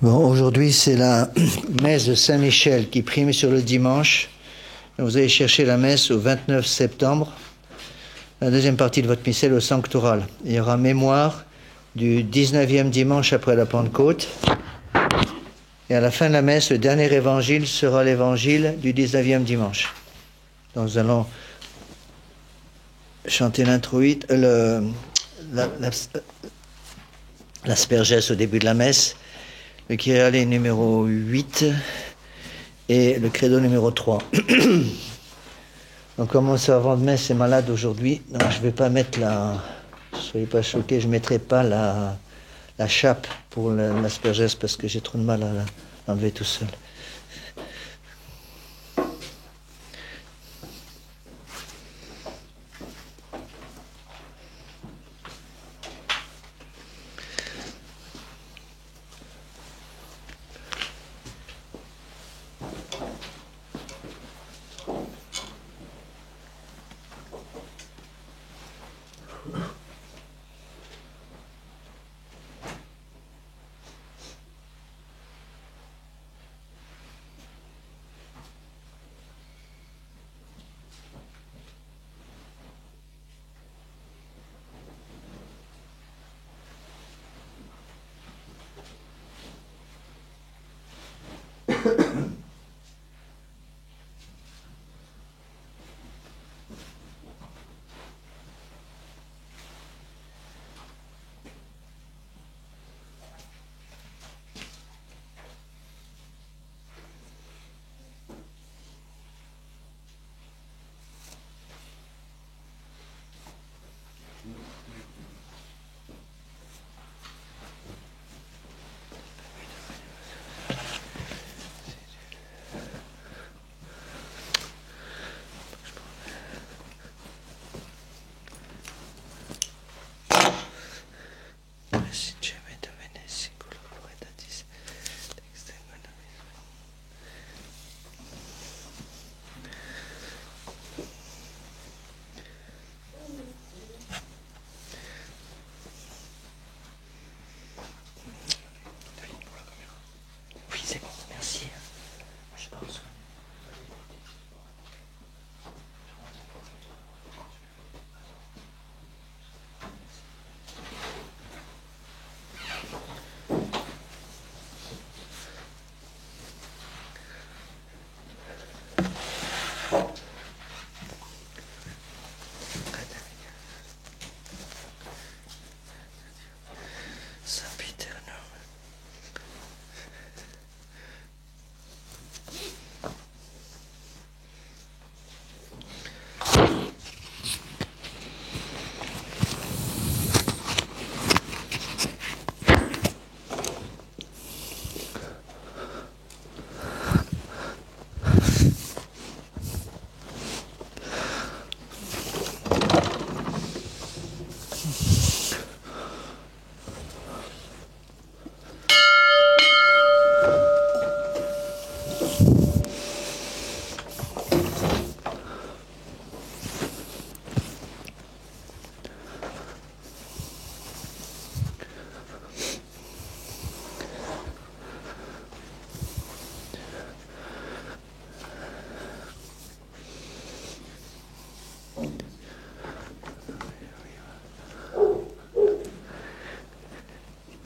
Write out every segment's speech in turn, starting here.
Bon, aujourd'hui, c'est la messe de Saint-Michel qui prime sur le dimanche. Vous allez chercher la messe au 29 septembre. La deuxième partie de votre missel au sanctoral. Il y aura mémoire du 19e dimanche après la Pentecôte. Et à la fin de la messe, le dernier évangile sera l'évangile du 19e dimanche. Donc nous allons chanter l'introïde, l'aspergès au début de la messe, le Kyrie numéro 8 et le credo numéro 3. Donc comme mon servant de messe est malade aujourd'hui, donc je ne vais pas mettre soyez pas choqués, je ne mettrai pas la chape pour l'aspergès parce que j'ai trop de mal à l'enlever tout seul.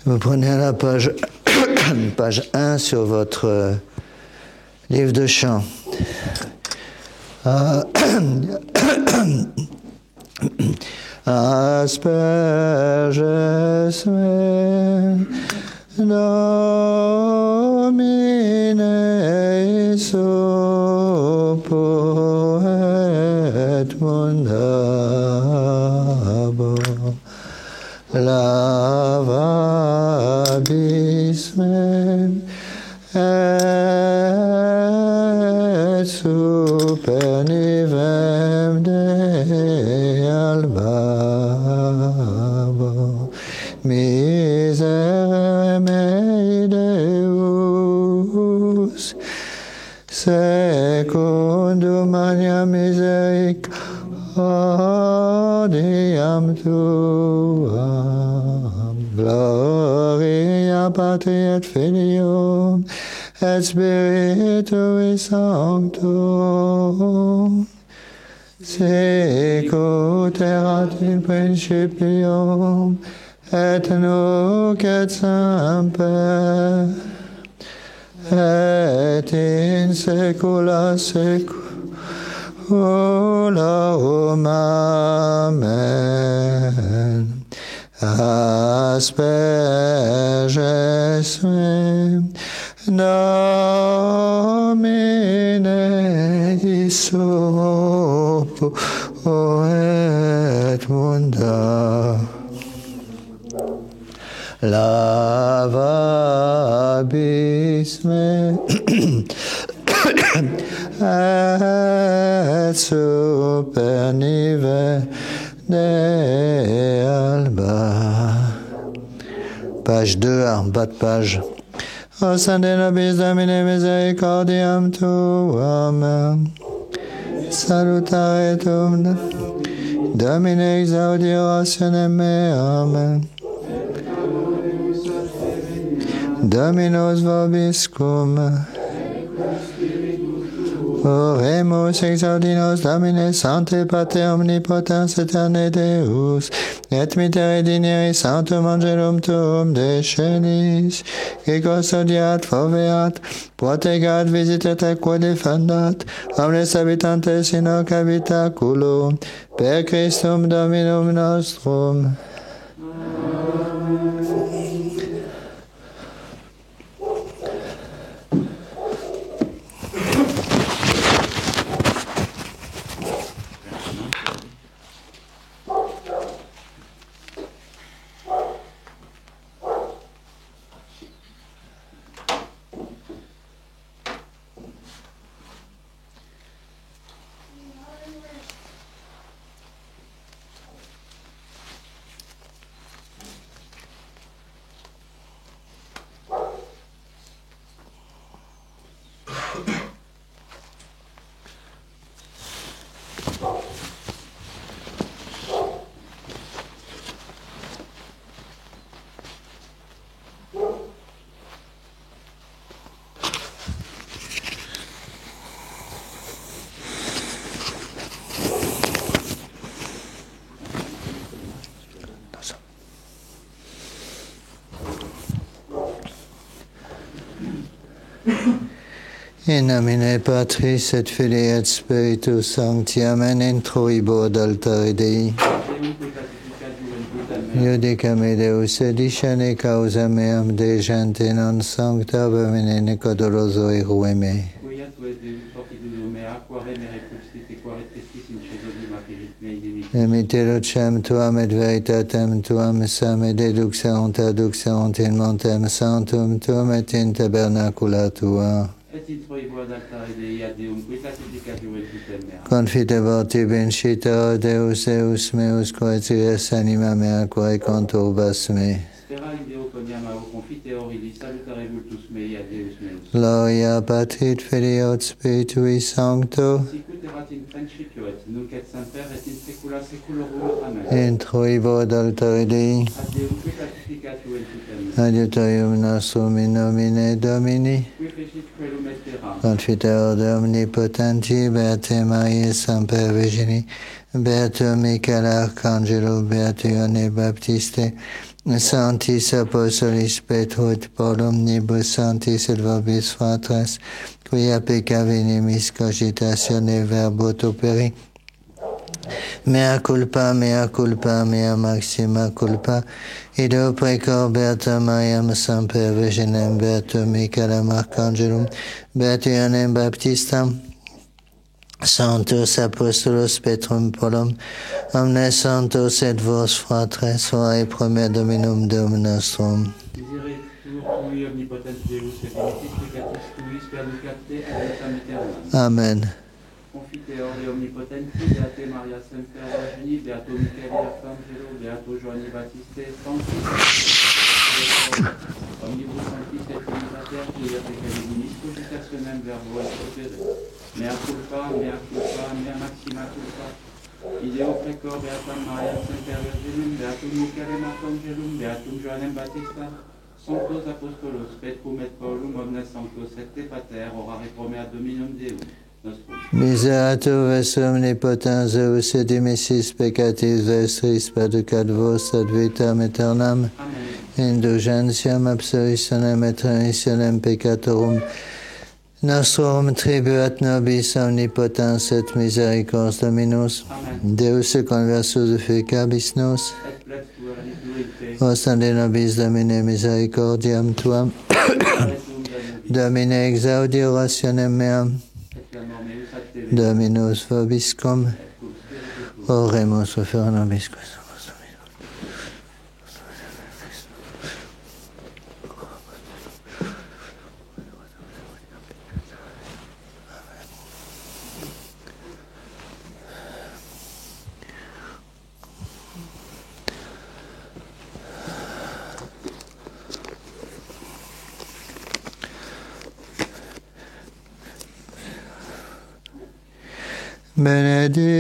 Vous prenez la page 1 sur votre livre de chant. Asperges me Domine sopo et mundabo lavabis mem et super nivem de albabo miserere mei Deus secundum mania misericordiam tuam gloria nomina Patri et Filio et Spiritui Sancto, sic erat in principio et nunc et semper et in saecula saeculorum. Amen. Asperges me, Domine Iesu et munda. Lavabis me et super nive de alba. Page 2, en bas de page. O San de nobis Domine misericordiam tuam, salutare tuum, Domine exaudi orationem meam, Dominus vobiscum, oremus exaudinos Domine Sancte Pater omnipotens eterne Deus, et mitere dineris sanctum angelum tuum de celis, qui custodiat, foveat, protegat, visitet et quod defendat, omnes habitantes in hoc habitaculo, per Christum Dominum nostrum. In nomine Patris et Filii et Spiritus Sancti, Amen. Introibo ad altare Dei. Iudicame Deus, edicene causa meam de gente non sancta, bene codoroso erue me. Emite lucem tuam et veritatem tuam, same deduxerunt aduxerunt in montem sanctum tuum et in tabernacula tua. Confitebor tibi incita, Deus eus meus, quae ties anima mea, quae conturbas me. Gloria Patri et Filio et Spiritui Sancto. Introibo ad altare Dei. Adiutorium nostrum in nomine Domini. Confiteor de omnipotenti, Beate Mariae Semper Virgini, Beato Michael Arcangelo, Beato Ioanne Baptiste, Sanctis Apostolis Petro et Paul, omnibus sanctis et vobis fratres, quia peccavi nimis cogitatione verbot operi, mea culpa, mea maxima culpa, ido precor Beata Mariam Semper Virginem, Beato Michaelem Arcangelum, Beato Ioannem Baptistam, Sanctus Apostolos Petrum Paulum, omnes sanctos et vos fratres, ora promia Dominum Deum nostrum. Amen. Confiteor de omnipotenti, Beate Maria Semper Virgini, Beato Michael Arcangelo, Beato Giovanni Battiste, Sanctis omnibus sanctis et trinitate, quia peccavi nimis cogitationem verbo et opere, mea culpa, mea maxima culpa, ideo precor Beata Maria Semper Virginem, Beatum Michaelem Arcangelum, Beatum Johannem Baptista, Sanctos apostolos, Petrum et Paulum omnes sanctos et te pater, ora repromer dominum Deum, nostrum. Miserator ves omnipotens Deus et dimissis peccatis vestris paducat vos ad vitam aeternam. Amen. Indulgentiam absolutionem et remissionem peccatorum nostrum tribuat nobis omnipotens et misericordias Dominus. Amen. Deus conversus efficabis nos. Et plebs tua resurrecte, Ostende nobis Domine misericordiam tuam. retum Domini, Domine exaudi orationem meam. et clamor meus ad te, Dominus vobiscum. et cum spiritu tuo. Oremus offer nobis quesum.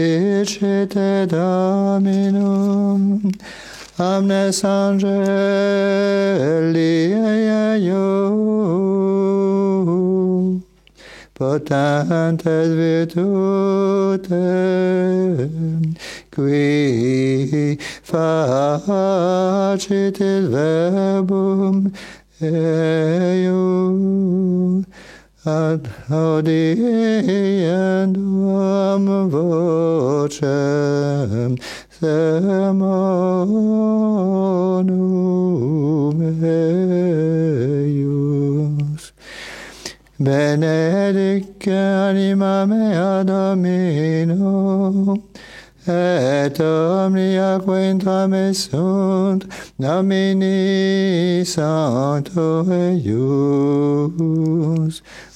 Benedicite Dominum, omnes angeli eius, potentes virtutem, qui facitis verbum eius, ad audiendum vocem sermonum eius. Benedicat anima mea Domino, et omnia quinta me sunt, Domini Sancto eius.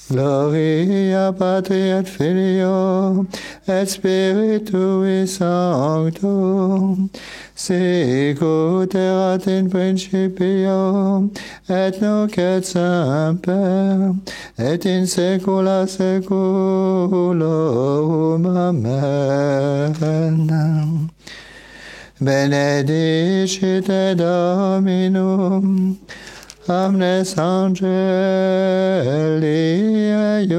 Gloria Patri et Filio et Spiritui Sancto, sicut erat in principio et nunc et semper et in saecula saeculorum. Amen. Benedicite Dominum, omnes angeli eius,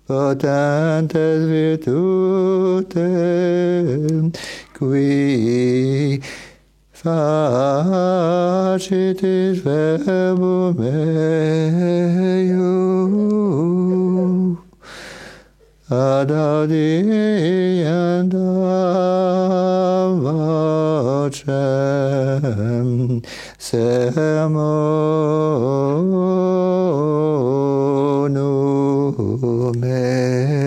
potentes virtutem, qui facitis verbum eius, ad audiendam vocem sermonum eius.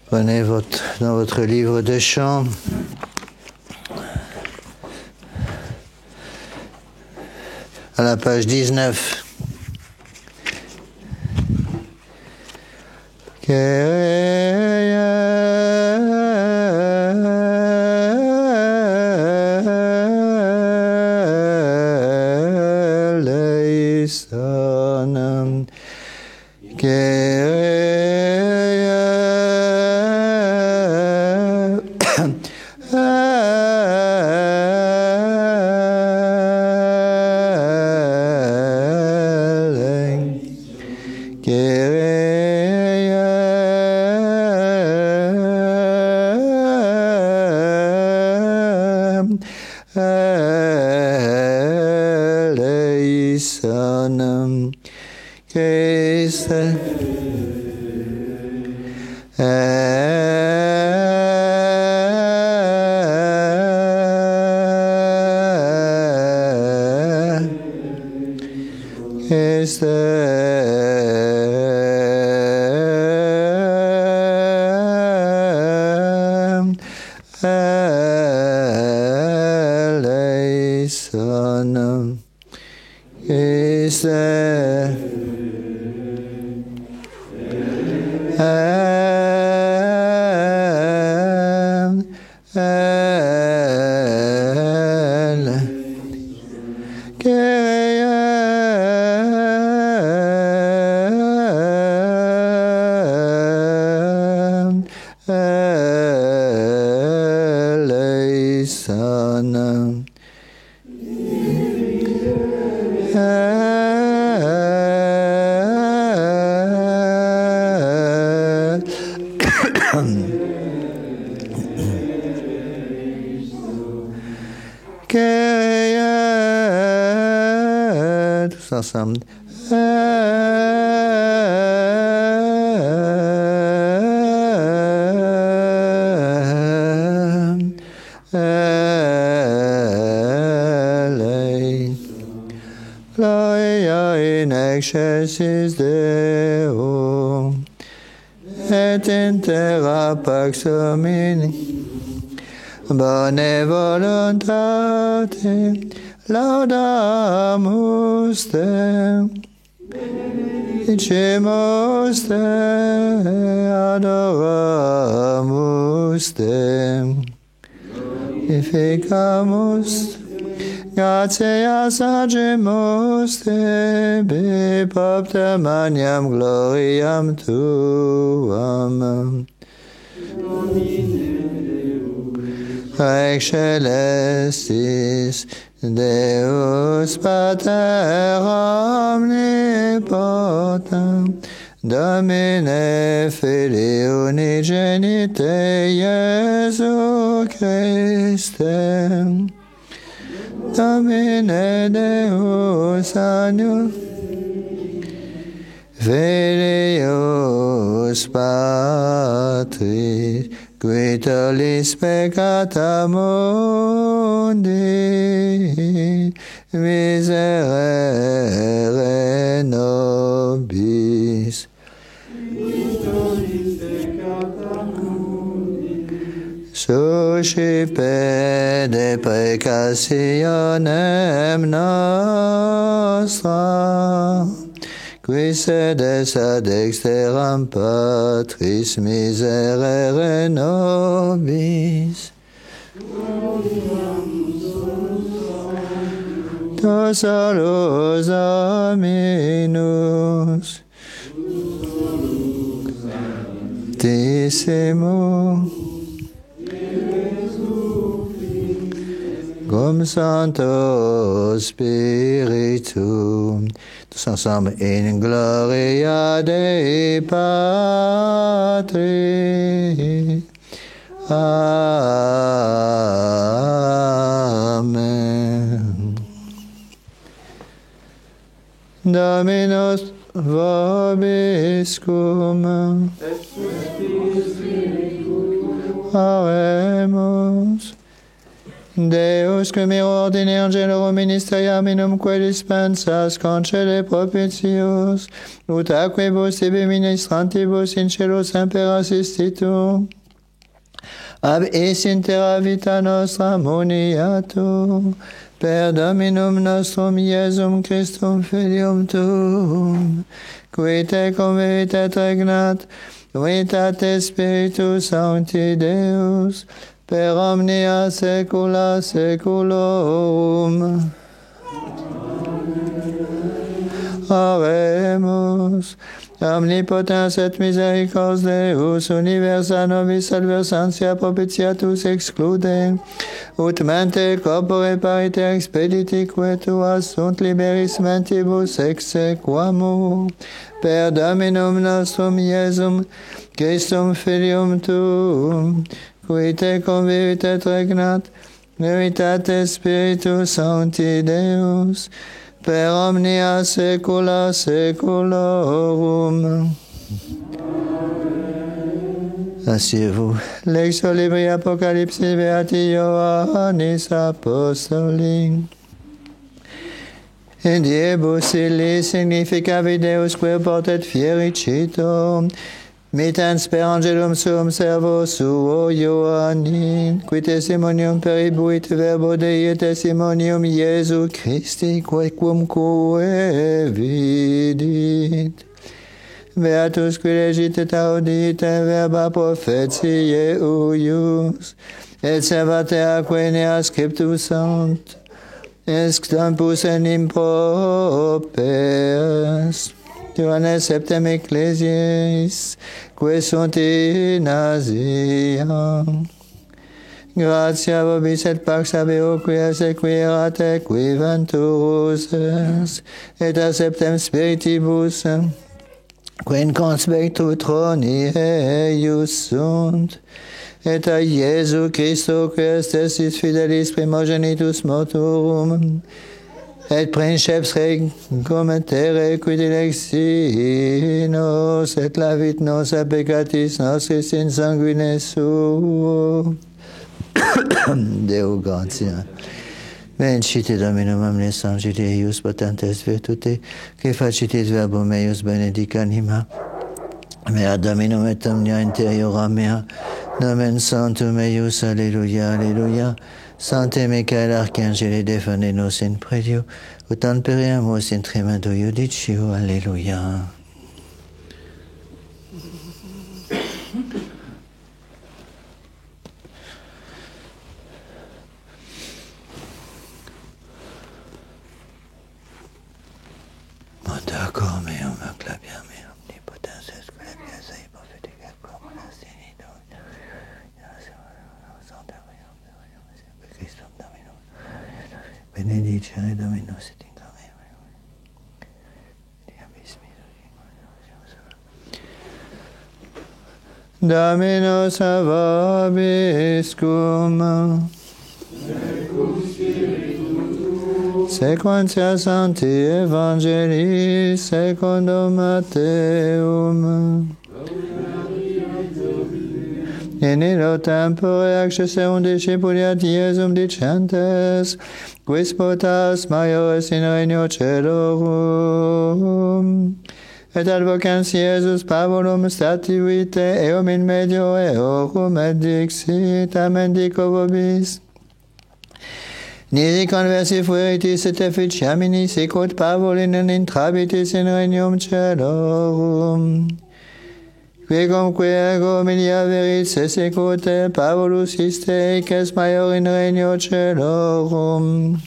Prenez dans votre livre de chant à la page 19. Eleison, eleison, eleison, Tous ensemble. Gloria in excelsis Deo, et in terra pax homini, bone voluntate, laudamus Te, dicimus Te, adoramus Te, glorificamus gratias agimus Te, bipopter maniam gloriam Tuam. Excelsis Deus Pater omnipotent, Domine Filii unigenite Iesu Christe, Domine Deus Agnus, Filius Patris, qui tollis peccata mundi, miserere nobis. Suscipe deprecationem nostra, qui sedes ad exteram Patris, miserere nobis. Tu solus Dominus, Dissimo, cum Sancto Spiritum, tous ensemble, in gloria Dei Patri. Amen. Dominus vobiscum. Oremus. Deus que miro ordine angelo ministeriam inumque dispensas concede propitius, ut aquibus tibi ministrantibus in cielo semper assistitu, ab es in terra vita nostra muniatu, per Dominum nostrum Iesum Christum Filium Tuum, qui te convivit et regnat, unitate Spiritus Sancti Deus, per omnia saecula saeculorum. Oremus. Omnipotens et misericords Deus, universa nobis adversantia propitiatus exclude, ut mente corpore pariter expeditique tua sunt liberis mentibus exequamur, per Dominum nostrum Iesum Christum Filium Tuum, qui te convivit et regnat, unitate Spiritus Sancti Deus, per omnia saecula saeculorum. Asseyez-vous. Lectio libri Apocalypsi Beati Ioannis Apostoli. In diebus illi significavi Deus quae portet fiericito, mittens per angelum suum servo suo Ioannin, qui testimonium peribuit verbo Dei et testimonium Iesu Christi, quecumque vidit. Beatus qui legit et audit verba prophetiae uius, et servate aquae nea scriptus sant, extampus en impropers. Johannes septem ecclesiis, que sunt in Asia. Gratia vobis et pax habeo quia sequirate qui venturus est, et acceptem spiritibus, qui in conspectu troni eius sunt, et a Iesu Christo, qui estis fidelis primogenitus mortuorum, et princeps regum et terrae quid dilexi nos, et lavit nos a peccatis nostris in sanguine suo. Deo gratia. Benedicite Dominum omnes angeli eius potentes virtute, que facitis verbum eius benedic anima, mea Dominum et omnia interiora mea, nomen sanctum eius, alleluia, alleluia. Sancte Michael Archangele, defende-nos in predio, ut imperiamus in tremendo iudicio, alleluia. Manda come meum acclaviam meum omnipotens est clavias ei prophetica como las in Christum Dominum benedicere Dominus et in Dominus vobiscum. Sequentia Sancti Evangelii secundum Matteum. In illo tempore accesserunt discipuli ad Iesum dicentes, quis potas maiores in regno celorum. Et advocans Iesus Pavulum statuite eum in medio eorum et dixit, amen dico vobis. Nisi conversi fueritis et efficiamini sicut Pavulin intrabitis in regnum celorum. Quicumque ego milia verit se secute Pavulus iste ices maior in regno celorum.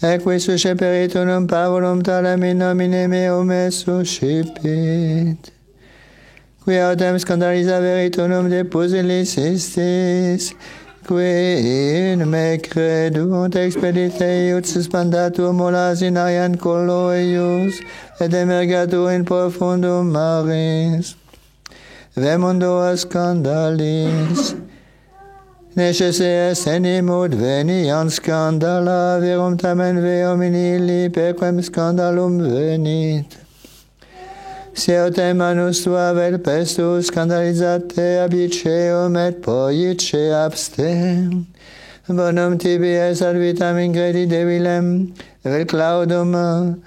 Equis susceperit unum Pavulum talem in nomine meum suscipit. Qui autem scandalisa verit unum de pusillis istis, qui in me credunt expedite ut suspendatur molas in arian collo eius, et emergatur in profundum maris. Vemundo a scandalis. Necesse est enimut veniant scandala, verum tamen veum in illi perquem scandalum venit. Si autem manus tua vel pestus scandalizate abiceum et poice abstem, bonum tibi es ad vitam ingredi debilem, vel claudum,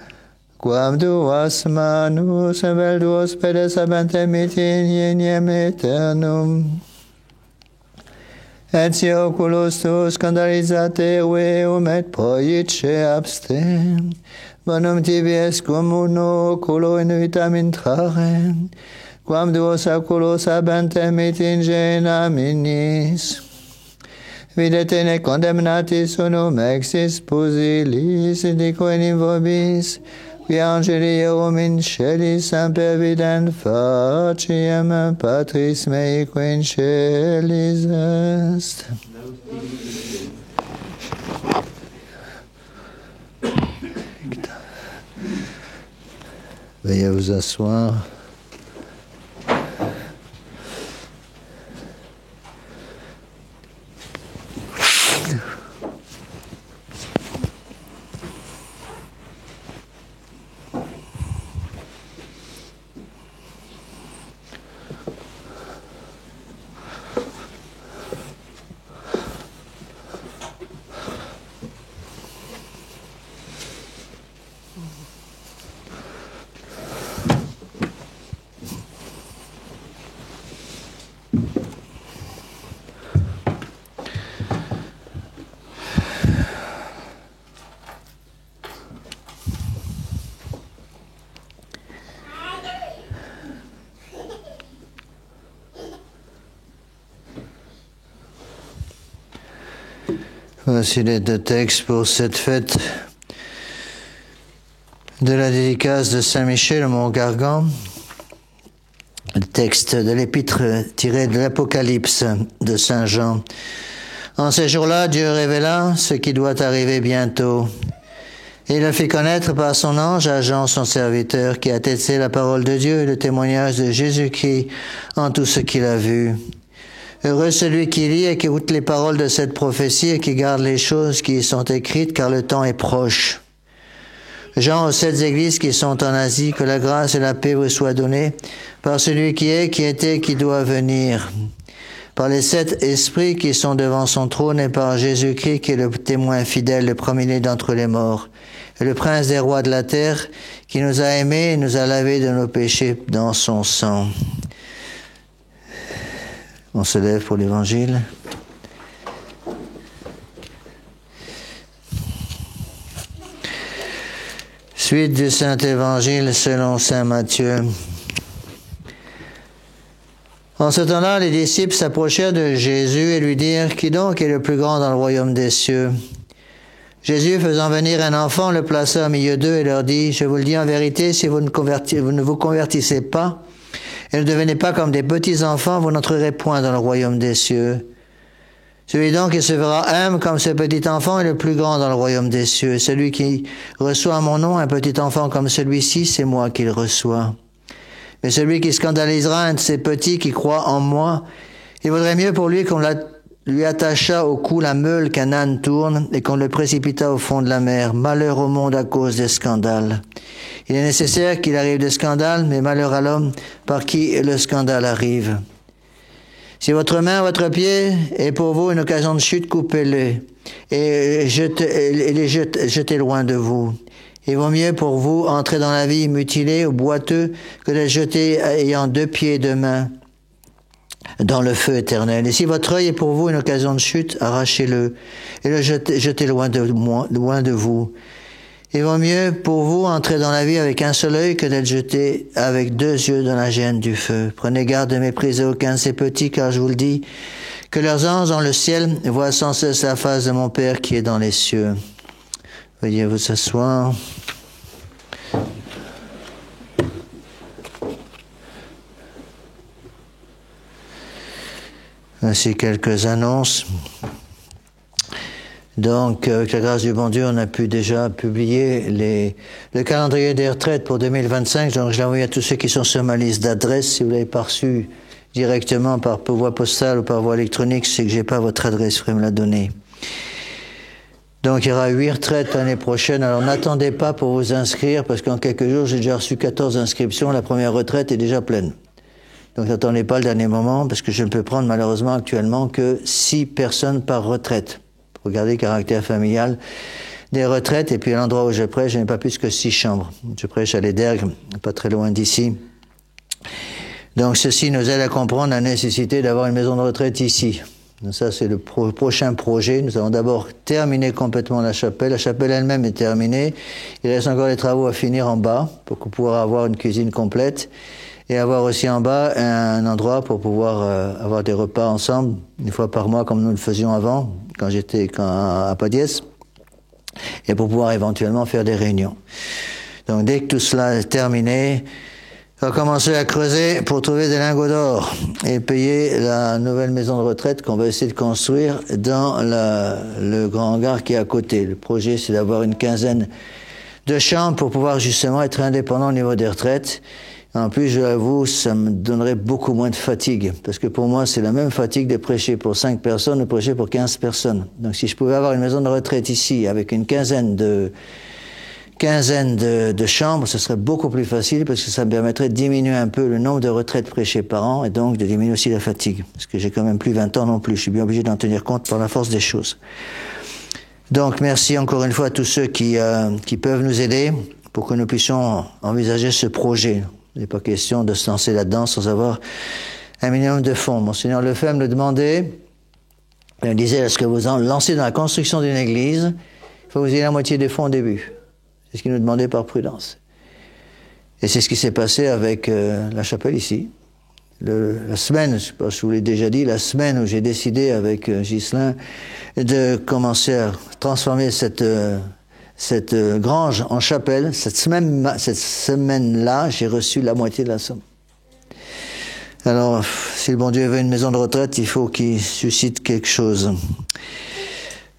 quam duas manus vel duos pedes habentem in iniem aeternum. Et si oculus tu scandalizate veum et poice abstem, bonum tibi es cum uno oculo in vitam intrare, quam duos oculos habentem in genaminis. Videte ne condemnatis unum exis pusillis, dico in vobis, qui angeli eum in celis semper vident faciem Patris mei qui in celis est. Veuillez vous asseoir. Voici les deux textes pour cette fête de la dédicace de Saint-Michel au Mont-Gargan. Le texte de l'épître tiré de l'Apocalypse de Saint Jean En ces jours-là, Dieu révéla ce qui doit arriver bientôt. Et il le fit connaître par son ange à Jean, son serviteur, qui attestait la parole de Dieu et le témoignage de Jésus-Christ en tout ce qu'il a vu. Heureux celui qui lit et qui écoute les paroles de cette prophétie et qui garde les choses qui y sont écrites, car le temps est proche. Jean aux 7 églises qui sont en Asie, que la grâce et la paix vous soient données par celui qui est, qui était, qui doit venir, par les 7 esprits qui sont devant son trône et par Jésus-Christ qui est le témoin fidèle, le premier-né d'entre les morts, et le prince des rois de la terre qui nous a aimés et nous a lavés de nos péchés dans son sang. On se lève pour l'évangile. Suite du Saint-Évangile selon saint Matthieu. En ce temps-là, les disciples s'approchèrent de Jésus et lui dirent « Qui donc est le plus grand dans le royaume des cieux ?» Jésus, faisant venir un enfant, le plaça au milieu d'eux et leur dit « Je vous le dis en vérité, si vous ne vous convertissez pas et ne devenez pas comme des petits enfants, vous n'entrerez point dans le royaume des cieux. Celui donc qui se fera humble comme ce petit enfant est le plus grand dans le royaume des cieux. Celui qui reçoit en mon nom un petit enfant comme celui-ci, c'est moi qui le reçois. Mais celui qui scandalisera un de ces petits qui croient en moi, il vaudrait mieux pour lui qu'on lui attachât au cou la meule qu'un âne tourne et qu'on le précipitât au fond de la mer. Malheur au monde à cause des scandales. Il est nécessaire qu'il arrive des scandales, mais malheur à l'homme par qui le scandale arrive. Si votre main, votre pied est pour vous une occasion de chute, coupez-le et jetez loin de vous. Il vaut mieux pour vous entrer dans la vie mutilé ou boiteux que d'être jeté ayant 2 pieds et 2 mains dans le feu éternel. Et si votre œil est pour vous une occasion de chute, arrachez-le et le jetez loin de vous. Il vaut mieux pour vous entrer dans la vie avec un seul œil que d'être jeté avec 2 yeux dans la gêne du feu. Prenez garde de mépriser aucun de ces petits, car je vous le dis, que leurs anges dans le ciel voient sans cesse la face de mon Père qui est dans les cieux. Veuillez vous asseoir. Voici quelques annonces. Donc, avec la grâce du bon Dieu, on a pu déjà publier le calendrier des retraites pour 2025. Donc, je l'ai envoyé à tous ceux qui sont sur ma liste d'adresses. Si vous l'avez pas reçu directement par voie postale ou par voie électronique, c'est que j'ai pas votre adresse, vous pouvez me la donner. Donc, il y aura 8 retraites l'année prochaine. Alors, n'attendez pas pour vous inscrire, parce qu'en quelques jours, j'ai déjà reçu 14 inscriptions. La première retraite est déjà pleine. Donc, n'attendez pas le dernier moment, parce que je ne peux prendre malheureusement actuellement que 6 personnes par retraite. Regardez le caractère familial des retraites. Et puis à l'endroit où je prêche, je n'ai pas plus que 6 chambres. Je prêche à l'Edergue, pas très loin d'ici. Donc ceci nous aide à comprendre la nécessité d'avoir une maison de retraite ici. Donc ça, c'est le prochain projet. Nous allons d'abord terminer complètement la chapelle. La chapelle elle-même est terminée. Il reste encore les travaux à finir en bas pour pouvoir avoir une cuisine complète. Et avoir aussi en bas un endroit pour pouvoir avoir des repas ensemble, 1 fois par mois comme nous le faisions avant, quand j'étais à Padiès, et pour pouvoir éventuellement faire des réunions. Donc dès que tout cela est terminé, on va commencer à creuser pour trouver des lingots d'or et payer la nouvelle maison de retraite qu'on va essayer de construire dans le grand hangar qui est à côté. Le projet, c'est d'avoir une 15aine de chambres pour pouvoir justement être indépendant au niveau des retraites. En plus, je l'avoue, ça me donnerait beaucoup moins de fatigue. Parce que pour moi, c'est la même fatigue de prêcher pour 5 personnes ou de prêcher pour 15 personnes. Donc si je pouvais avoir une maison de retraite ici, avec une quinzaine de chambres, ce serait beaucoup plus facile parce que ça me permettrait de diminuer un peu le nombre de retraites prêchées par an et donc de diminuer aussi la fatigue. Parce que j'ai quand même plus 20 ans non plus. Je suis bien obligé d'en tenir compte par la force des choses. Donc merci encore une fois à tous ceux qui peuvent nous aider pour que nous puissions envisager ce projet. Il n'est pas question de se lancer là-dedans sans avoir un minimum de fonds. Monseigneur Lefebvre me demandait, il disait, lorsque vous lancez dans la construction d'une église, il faut que vous ayez la moitié des fonds au début. C'est ce qu'il nous demandait par prudence. Et c'est ce qui s'est passé avec la chapelle ici. La semaine, je ne sais pas si je vous l'ai déjà dit, la semaine où j'ai décidé avec Ghislain de commencer à transformer cette grange en chapelle, cette semaine-là, j'ai reçu la moitié de la somme. Alors, si le bon Dieu veut une maison de retraite, il faut qu'il suscite quelque chose.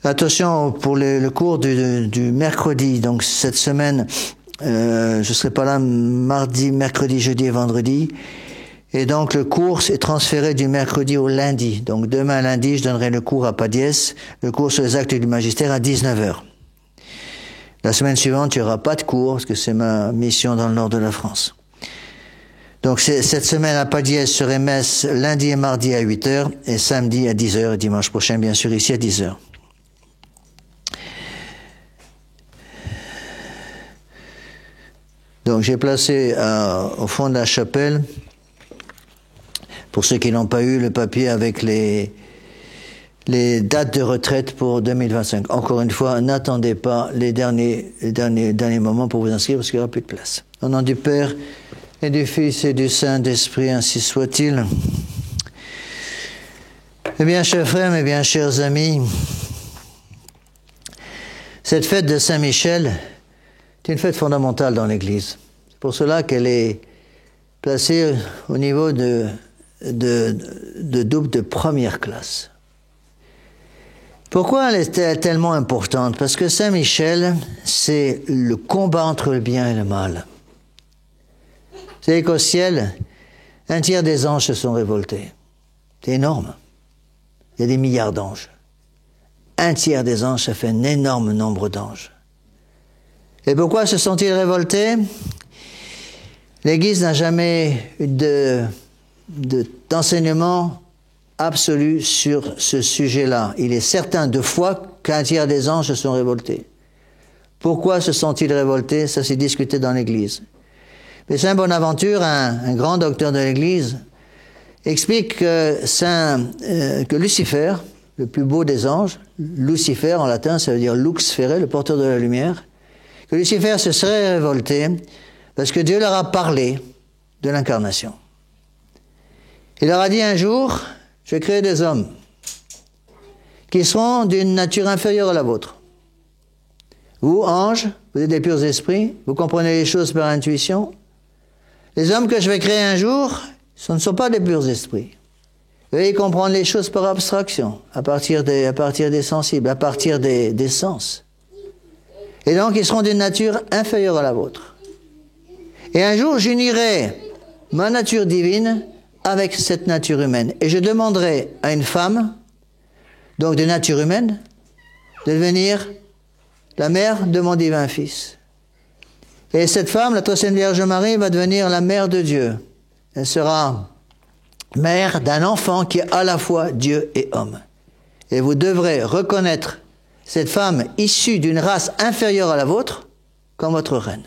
Attention pour le cours du mercredi. Donc, cette semaine, je serai pas là mardi, mercredi, jeudi et vendredi. Et donc, le cours est transféré du mercredi au lundi. Donc, demain lundi, je donnerai le cours à Padiès, le cours sur les actes du magistère à 19h. La semaine suivante, il n'y aura pas de cours, parce que c'est ma mission dans le nord de la France. Donc, cette semaine à Padiès serait messe lundi et mardi à 8h, et samedi à 10h, et dimanche prochain, bien sûr, ici à 10h. Donc, j'ai placé au fond de la chapelle, pour ceux qui n'ont pas eu le papier avec les dates de retraite pour 2025. Encore une fois, n'attendez pas les derniers moments pour vous inscrire, parce qu'il n'y aura plus de place. Au nom du Père, et du Fils et du Saint-Esprit, ainsi soit-il. Eh bien, chers frères, mes bien chers amis, cette fête de Saint-Michel est une fête fondamentale dans l'Église. C'est pour cela qu'elle est placée au niveau de double de première classe. Pourquoi elle est tellement importante? Parce que Saint-Michel, c'est le combat entre le bien et le mal. Vous savez qu'au ciel, un tiers des anges se sont révoltés. C'est énorme. Il y a des milliards d'anges. Un tiers des anges, ça fait un énorme nombre d'anges. Et pourquoi se sont-ils révoltés? L'Église n'a jamais eu d'enseignement absolu sur ce sujet-là. Il est certain de fois qu'un tiers des anges se sont révoltés. Pourquoi se sont-ils révoltés? Ça s'est discuté dans l'Église. Mais Saint Bonaventure, un grand docteur de l'Église, explique que Lucifer, le plus beau des anges, Lucifer en latin, ça veut dire lux fere, le porteur de la lumière, que Lucifer se serait révolté parce que Dieu leur a parlé de l'incarnation. Il leur a dit un jour, je vais créer des hommes qui seront d'une nature inférieure à la vôtre. Vous, anges, vous êtes des purs esprits, vous comprenez les choses par intuition. Les hommes que je vais créer un jour, ce ne sont pas des purs esprits. Vous allez comprendre les choses par abstraction, à partir des sensibles, à partir des sens. Et donc, ils seront d'une nature inférieure à la vôtre. Et un jour, j'unirai ma nature divine avec cette nature humaine. Et je demanderai à une femme, donc de nature humaine, de devenir la mère de mon divin Fils. Et cette femme, la très sainte Vierge Marie, va devenir la mère de Dieu. Elle sera mère d'un enfant qui est à la fois Dieu et homme. Et vous devrez reconnaître cette femme issue d'une race inférieure à la vôtre comme votre reine.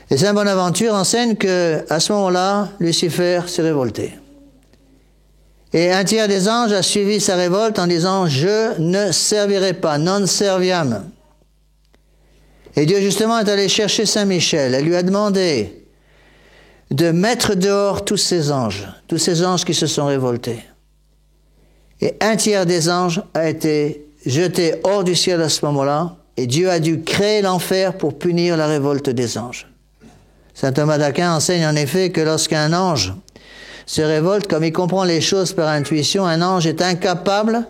Et Saint Bonaventure enseigne qu'à ce moment-là, Lucifer s'est révolté. Et un tiers des anges a suivi sa révolte en disant « Je ne servirai pas, non serviam ». Et Dieu justement est allé chercher Saint Michel. Elle lui a demandé de mettre dehors tous ces anges qui se sont révoltés. Et un tiers des anges a été jeté hors du ciel à ce moment-là, et Dieu a dû créer l'enfer pour punir la révolte des anges. Saint Thomas d'Aquin enseigne en effet que lorsqu'un ange se révolte, comme il comprend les choses par intuition, un ange est incapable,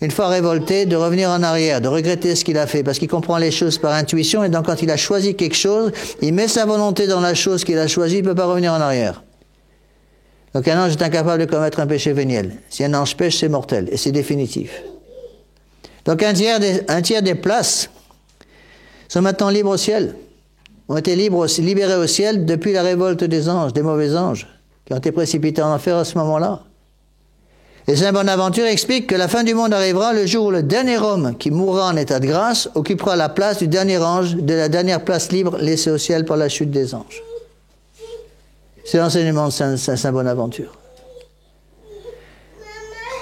une fois révolté, de revenir en arrière, de regretter ce qu'il a fait, parce qu'il comprend les choses par intuition, et donc quand il a choisi quelque chose, il met sa volonté dans la chose qu'il a choisie, il ne peut pas revenir en arrière. Donc un ange est incapable de commettre un péché véniel. Si un ange pêche, c'est mortel, et c'est définitif. Donc un tiers des places sont maintenant libres au ciel, ont été libérés au ciel depuis la révolte des anges, des mauvais anges, qui ont été précipités en enfer à ce moment-là. Et Saint Bonaventure explique que la fin du monde arrivera le jour où le dernier homme qui mourra en état de grâce occupera la place du dernier ange, de la dernière place libre laissée au ciel par la chute des anges. C'est l'enseignement de Saint Bonaventure.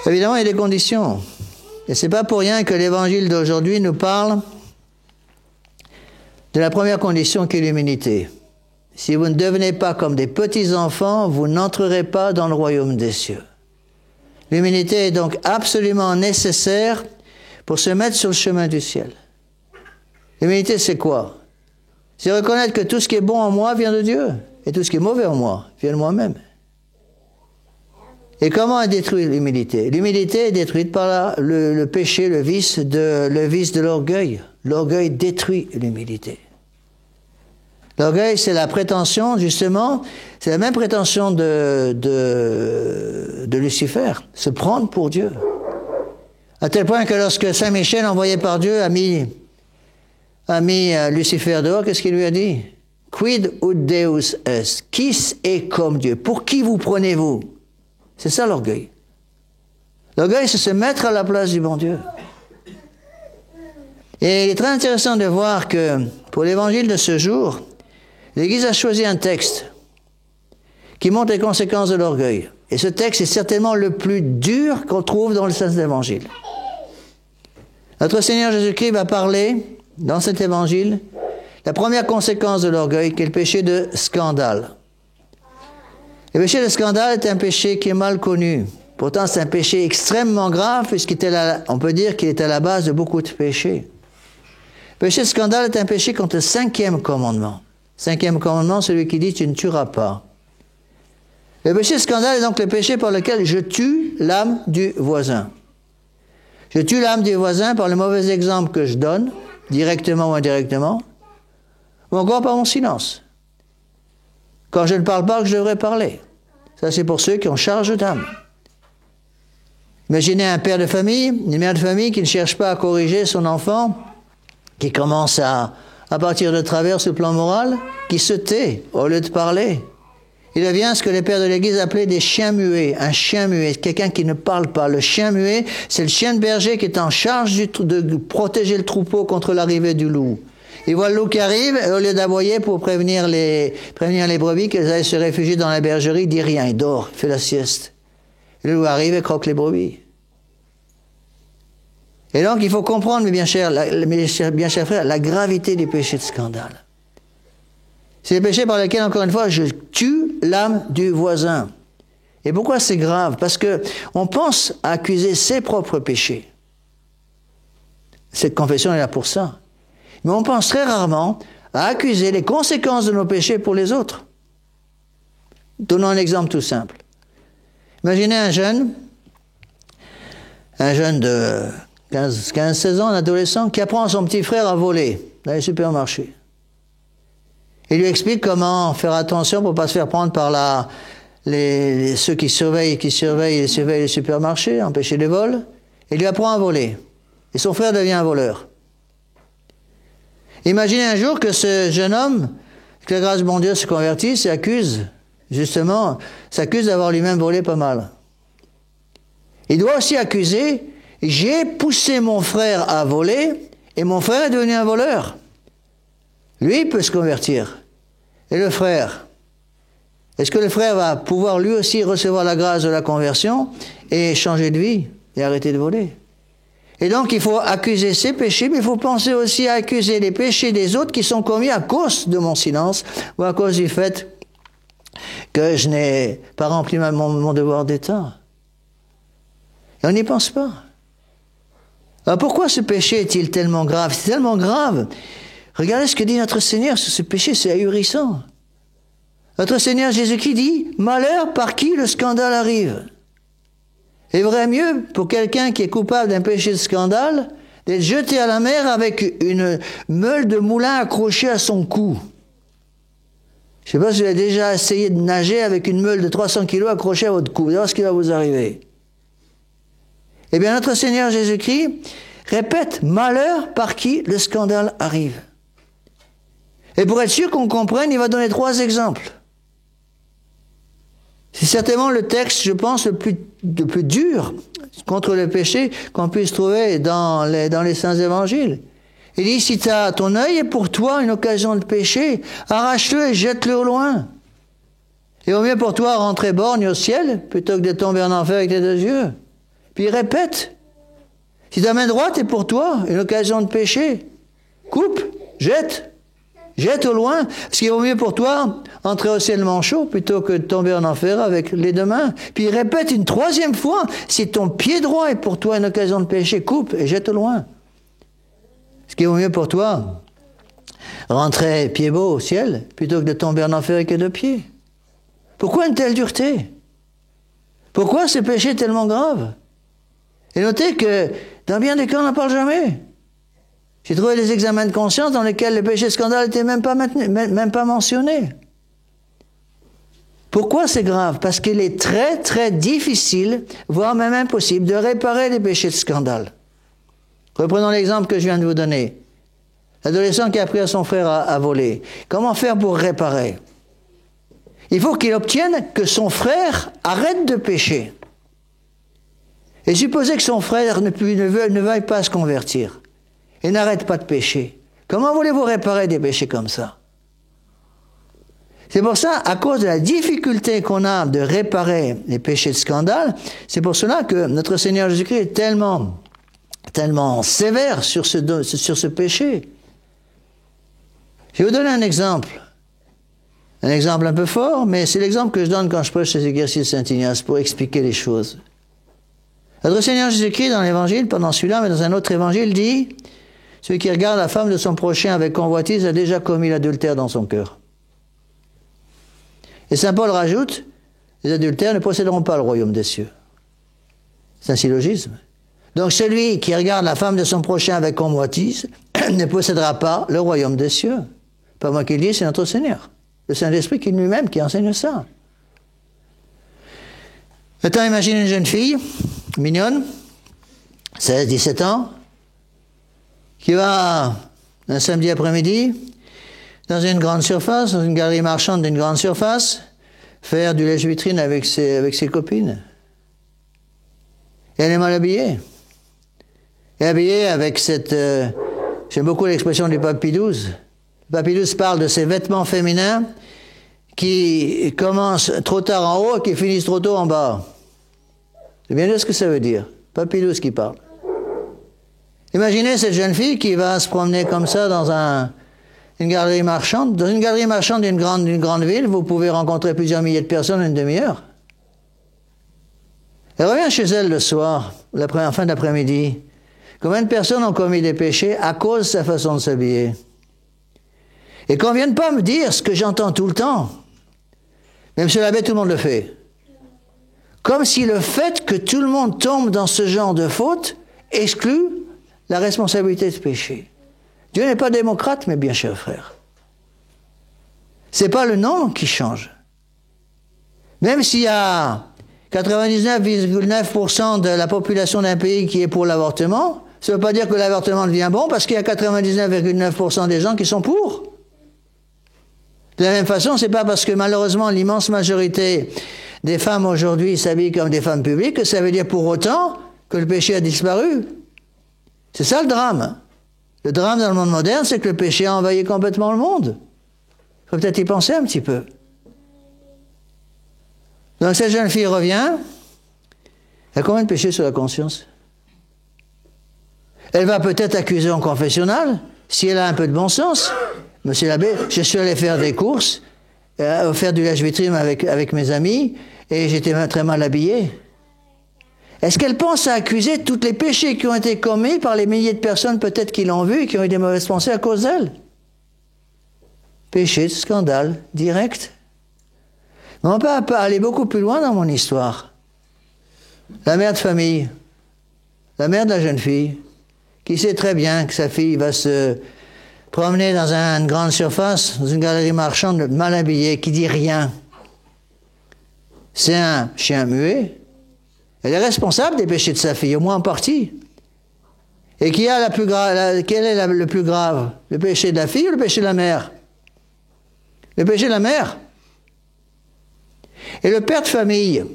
Évidemment, il y a des conditions. Et c'est pas pour rien que l'évangile d'aujourd'hui nous parle de la première condition qui est l'humilité. Si vous ne devenez pas comme des petits enfants, vous n'entrerez pas dans le royaume des cieux. L'humilité est donc absolument nécessaire pour se mettre sur le chemin du ciel. L'humilité, c'est quoi? C'est reconnaître que tout ce qui est bon en moi vient de Dieu, et tout ce qui est mauvais en moi vient de moi-même. Et comment est détruite l'humilité? L'humilité est détruite par le péché, le vice de l'orgueil. L'orgueil détruit l'humilité. L'orgueil, c'est la prétention, justement, c'est la même prétention de Lucifer, se prendre pour Dieu. À tel point que lorsque Saint Michel, envoyé par Dieu, a mis Lucifer dehors, qu'est-ce qu'il lui a dit? Quid ut Deus est? Qui est comme Dieu? Pour qui vous prenez-vous? C'est ça l'orgueil. L'orgueil, c'est se mettre à la place du bon Dieu. Et il est très intéressant de voir que pour l'évangile de ce jour, l'Église a choisi un texte qui montre les conséquences de l'orgueil. Et ce texte est certainement le plus dur qu'on trouve dans le Saint-Évangile. Notre Seigneur Jésus-Christ va parler, dans cet évangile, la première conséquence de l'orgueil, qui est le péché de scandale. Le péché de scandale est un péché qui est mal connu. Pourtant, c'est un péché extrêmement grave, puisqu'on peut dire qu'il est à la base de beaucoup de péchés. Le péché de scandale est un péché contre le 5e commandement. 5e commandement, celui qui dit « tu ne tueras pas ». Le péché de scandale est donc le péché par lequel je tue l'âme du voisin. Je tue l'âme du voisin par le mauvais exemple que je donne, directement ou indirectement, ou encore par mon silence. Quand je ne parle pas, que je devrais parler. Ça, c'est pour ceux qui ont charge d'âme. Imaginez un père de famille, une mère de famille qui ne cherche pas à corriger son enfant, qui commence à partir de travers ce plan moral, qui se tait au lieu de parler. Il devient ce que les pères de l'Église appelaient des chiens muets. Un chien muet, quelqu'un qui ne parle pas. Le chien muet, c'est le chien de berger qui est en charge de protéger le troupeau contre l'arrivée du loup. Il voit le loup qui arrive, et au lieu d'aboyer pour prévenir les brebis qu'elles allaient se réfugier dans la bergerie, il dit rien, il dort, il fait la sieste. Et le loup arrive et croque les brebis. Et donc, il faut comprendre, mes bien chers frères, la gravité du péché de scandale. C'est le péché par lequel, encore une fois, je tue l'âme du voisin. Et pourquoi c'est grave? Parce que on pense à accuser ses propres péchés. Cette confession est là pour ça. Mais on pense très rarement à accuser les conséquences de nos péchés pour les autres. Donnons un exemple tout simple. Imaginez un jeune de 15-16 ans, un adolescent, qui apprend à son petit frère à voler dans les supermarchés. Il lui explique comment faire attention pour ne pas se faire prendre par ceux qui surveillent les supermarchés, empêcher les vols. Il lui apprend à voler. Et son frère devient un voleur. Imaginez un jour que ce jeune homme, que la grâce de mon Dieu se convertisse et s'accuse d'avoir lui-même volé pas mal. Il doit aussi accuser, j'ai poussé mon frère à voler et mon frère est devenu un voleur. Lui, il peut se convertir. Et le frère? Est-ce que le frère va pouvoir lui aussi recevoir la grâce de la conversion et changer de vie et arrêter de voler? Et donc, il faut accuser ses péchés, mais il faut penser aussi à accuser les péchés des autres qui sont commis à cause de mon silence ou à cause du fait que je n'ai pas rempli mon devoir d'État. Et on n'y pense pas. Alors pourquoi ce péché est-il tellement grave? C'est tellement grave. Regardez ce que dit notre Seigneur sur ce péché, c'est ahurissant. Notre Seigneur Jésus-Christ dit « Malheur par qui le scandale arrive ». Il vaudrait mieux pour quelqu'un qui est coupable d'un péché de scandale d'être jeté à la mer avec une meule de moulin accrochée à son cou. Je ne sais pas si vous avez déjà essayé de nager avec une meule de 300 kilos accrochée à votre cou. Vous allez voir ce qui va vous arriver. Eh bien, notre Seigneur Jésus-Christ répète « Malheur par qui le scandale arrive ». Et pour être sûr qu'on comprenne, il va donner 3 exemples. C'est certainement le texte, je pense, le plus dur contre le péché qu'on puisse trouver dans les saints évangiles. Il dit, si ton œil est pour toi une occasion de péché, arrache-le et jette-le au loin. Et au mieux pour toi rentrer borgne au ciel, plutôt que de tomber en enfer avec tes 2 yeux. Puis il répète, si ta main droite est pour toi une occasion de péché, coupe, jette au loin, ce qui vaut mieux pour toi, entrer au ciel manchot plutôt que de tomber en enfer avec les 2 mains. Puis il répète une 3e fois, si ton pied droit est pour toi une occasion de péché, coupe et jette au loin. Ce qui vaut mieux pour toi, rentrer pied beau au ciel plutôt que de tomber en enfer avec les 2 pieds. Pourquoi une telle dureté? Pourquoi ce péché est tellement grave? Et notez que dans bien des cas, on n'en parle jamais. J'ai trouvé des examens de conscience dans lesquels le péché scandale n'était même pas mentionné. Pourquoi c'est grave? Parce qu'il est très, très difficile, voire même impossible, de réparer les péchés de scandale. Reprenons l'exemple que je viens de vous donner. L'adolescent qui a appris à son frère à voler. Comment faire pour réparer? Il faut qu'il obtienne que son frère arrête de pécher. Et supposez que son frère ne veuille pas se convertir et n'arrête pas de pécher. Comment voulez-vous réparer des péchés comme ça? C'est pour ça, à cause de la difficulté qu'on a de réparer les péchés de scandale, c'est pour cela que notre Seigneur Jésus-Christ est tellement sévère sur ce péché. Je vais vous donner un exemple. Un exemple un peu fort, mais c'est l'exemple que je donne quand je prêche ces exercices de Saint-Ignace pour expliquer les choses. Notre Seigneur Jésus-Christ, dans l'Évangile, pas dans celui-là, mais dans un autre Évangile, dit « Celui qui regarde la femme de son prochain avec convoitise a déjà commis l'adultère dans son cœur. » Et Saint Paul rajoute « Les adultères ne posséderont pas le royaume des cieux. » C'est un syllogisme. Donc celui qui regarde la femme de son prochain avec convoitise ne possédera pas le royaume des cieux. Pas moi qui le dis, c'est notre Seigneur. Le Saint-Esprit qui lui-même qui enseigne ça. Maintenant, imaginez une jeune fille, mignonne, 16, 17 ans, qui va, un samedi après-midi, dans une grande surface, dans une galerie marchande d'une grande surface, faire du lèche-vitrine avec ses copines. Et elle est mal habillée. Elle est habillée avec cette... j'aime beaucoup l'expression du pape Pie XII. Le pape Pie XII parle de ces vêtements féminins qui commencent trop tard en haut et qui finissent trop tôt en bas. C'est bien ce que ça veut dire. Pape Pie XII qui parle. Imaginez cette jeune fille qui va se promener comme ça dans une galerie marchande. Dans une galerie marchande d'une grande ville, vous pouvez rencontrer plusieurs milliers de personnes en une demi-heure. Elle revient chez elle le soir, en fin d'après-midi. Combien de personnes ont commis des péchés à cause de sa façon de s'habiller? Et qu'on ne vienne pas me dire ce que j'entends tout le temps. Mais M. l'abbé, tout le monde le fait. Comme si le fait que tout le monde tombe dans ce genre de faute exclut la responsabilité de ce péché. Dieu n'est pas démocrate, mes bien chers frères. C'est pas le nom qui change. Même s'il y a 99,9% de la population d'un pays qui est pour l'avortement, ça ne veut pas dire que l'avortement devient bon parce qu'il y a 99,9% des gens qui sont pour. De la même façon, c'est pas parce que malheureusement l'immense majorité des femmes aujourd'hui s'habillent comme des femmes publiques que ça veut dire pour autant que le péché a disparu. C'est ça le drame. Le drame dans le monde moderne, c'est que le péché a envahi complètement le monde. Il faut peut-être y penser un petit peu. Donc cette jeune fille revient. Elle a combien de péchés sur la conscience? Elle va peut-être accuser en confessionnal, si elle a un peu de bon sens. Monsieur l'abbé, je suis allé faire des courses, faire du lèche-vitrine avec mes amis, et j'étais très mal habillé. Est-ce qu'elle pense à accuser tous les péchés qui ont été commis par les milliers de personnes peut-être qui l'ont vu et qui ont eu des mauvaises pensées à cause d'elle? Péché, scandale, direct. Mais on peut aller beaucoup plus loin dans mon histoire. La mère de famille, la mère de la jeune fille, qui sait très bien que sa fille va se promener dans une grande surface, dans une galerie marchande, mal habillée, qui dit rien. C'est un chien muet. Elle est responsable des péchés de sa fille, au moins en partie. Et quel est le plus grave? Le péché de la fille ou le péché de la mère? Le péché de la mère. Et le père de famille,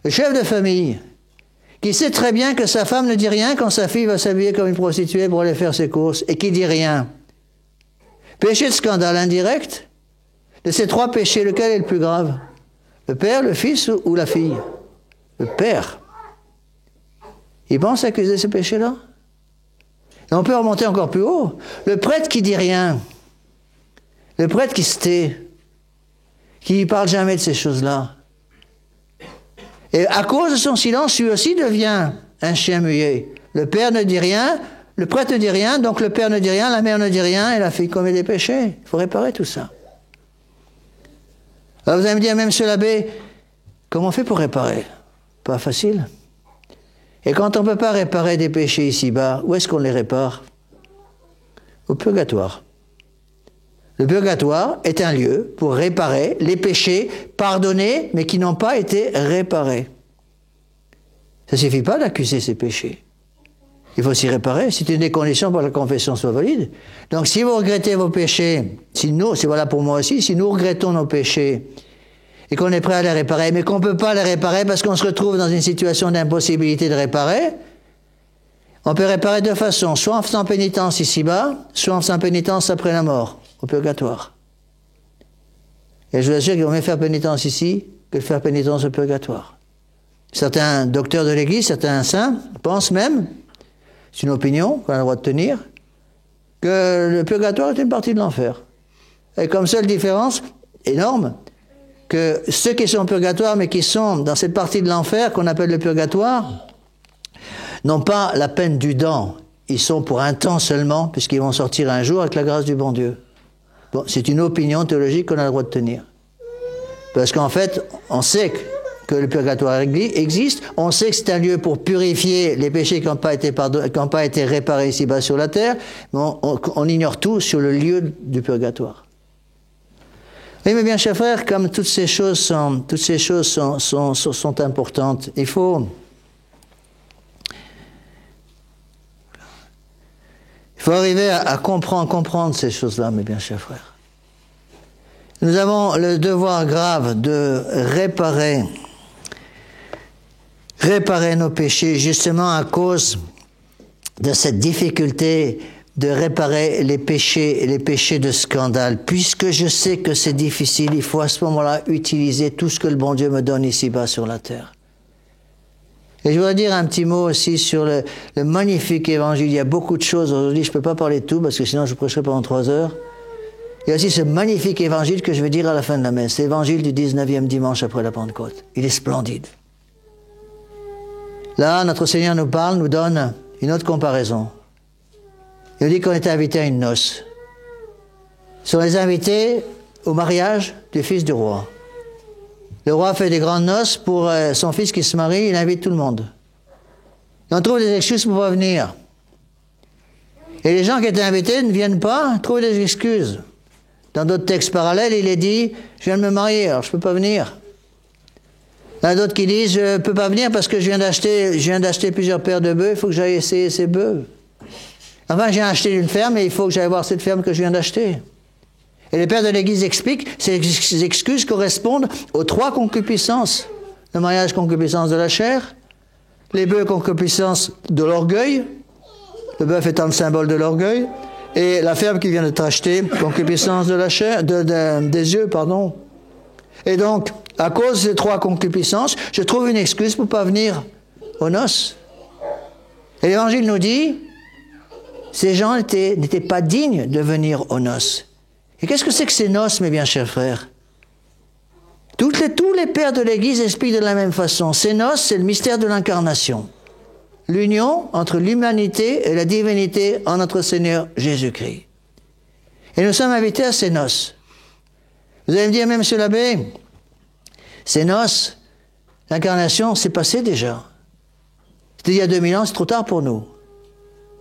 le chef de famille, qui sait très bien que sa femme ne dit rien quand sa fille va s'habiller comme une prostituée pour aller faire ses courses, et qui dit rien. Péché de scandale indirect. De ces trois péchés, lequel est le plus grave? Le père, le fils ou la fille? Le père. Il pense accuser ce péché-là? Et on peut remonter encore plus haut. Le prêtre qui dit rien. Le prêtre qui se tait. Qui ne parle jamais de ces choses-là. Et à cause de son silence, lui aussi devient un chien muet. Le père ne dit rien, le prêtre ne dit rien, donc le père ne dit rien, la mère ne dit rien, et la fille commet des péchés. Il faut réparer tout ça. Alors vous allez me dire, même monsieur l'abbé, comment on fait pour réparer? Pas facile. Et quand on ne peut pas réparer des péchés ici-bas, où est-ce qu'on les répare? Au purgatoire. Le purgatoire est un lieu pour réparer les péchés pardonnés, mais qui n'ont pas été réparés. Ça ne suffit pas d'accuser ces péchés. Il faut s'y réparer. C'est une des conditions pour que la confession soit valide. Donc si vous regrettez vos péchés, c'est voilà pour moi aussi, si nous regrettons nos péchés et qu'on est prêt à les réparer, mais qu'on ne peut pas les réparer parce qu'on se retrouve dans une situation d'impossibilité de réparer, on peut réparer de deux façons, soit en faisant pénitence ici-bas, soit en faisant pénitence après la mort, au purgatoire. Et je vous assure qu'il vaut mieux faire pénitence ici que de faire pénitence au purgatoire. Certains docteurs de l'Église, certains saints pensent même, c'est une opinion qu'on a le droit de tenir, que le purgatoire est une partie de l'enfer. Et comme seule différence énorme, que ceux qui sont au purgatoire, mais qui sont dans cette partie de l'enfer qu'on appelle le purgatoire, n'ont pas la peine du dent. Ils sont pour un temps seulement, puisqu'ils vont sortir un jour avec la grâce du bon Dieu. Bon, c'est une opinion théologique qu'on a le droit de tenir. Parce qu'en fait, on sait que le purgatoire existe, on sait que c'est un lieu pour purifier les péchés qui n'ont pas été réparés ici-bas sur la terre, mais on ignore tout sur le lieu du purgatoire. Oui, mais bien, chers frères, comme toutes ces choses sont importantes, il faut arriver à comprendre ces choses-là, mes bien chers frères. Nous avons le devoir grave de réparer nos péchés, justement à cause de cette difficulté de réparer les péchés de scandale. Puisque je sais que c'est difficile, il faut à ce moment-là utiliser tout ce que le bon Dieu me donne ici-bas sur la terre. Et je voudrais dire un petit mot aussi sur le magnifique évangile. Il y a beaucoup de choses aujourd'hui, je ne peux pas parler de tout parce que sinon je prêcherai pendant 3 heures. Il y a aussi ce magnifique évangile que je vais dire à la fin de la messe, l'évangile du 19e dimanche après la Pentecôte. Il est splendide. Là, notre Seigneur nous parle, nous donne une autre comparaison. Il nous dit qu'on était invités à une noce. Ce sont les invités au mariage du fils du roi. Le roi fait des grandes noces pour son fils qui se marie, il invite tout le monde. Et on trouve des excuses pour ne pas venir. Et les gens qui étaient invités ne viennent pas, trouvent des excuses. Dans d'autres textes parallèles, il est dit « Je viens de me marier, alors je ne peux pas venir ». Il y en a d'autres qui disent « Je ne peux pas venir parce que je viens d'acheter plusieurs paires de bœufs, il faut que j'aille essayer ces bœufs. Enfin, j'ai acheté une ferme et il faut que j'aille voir cette ferme que je viens d'acheter. » Et les pères de l'Église expliquent, ces excuses correspondent aux 3 concupiscences. Le mariage, concupiscence de la chair, les bœufs, concupiscence de l'orgueil, le bœuf étant le symbole de l'orgueil, et la ferme qui vient d'être achetée, concupiscence de la chair, des yeux, pardon. Et donc, à cause de ces 3 concupiscences, je trouve une excuse pour ne pas venir aux noces. Et l'Évangile nous dit, ces gens n'étaient pas dignes de venir aux noces. Et qu'est-ce que c'est que ces noces, mes bien chers frères? Tous les pères de l'Église expliquent de la même façon. Ces noces, c'est le mystère de l'incarnation. L'union entre l'humanité et la divinité en notre Seigneur Jésus-Christ. Et nous sommes invités à ces noces. Vous allez me dire, même monsieur l'abbé, ces noces, l'incarnation, c'est passé déjà. C'était il y a 2000 ans, c'est trop tard pour nous.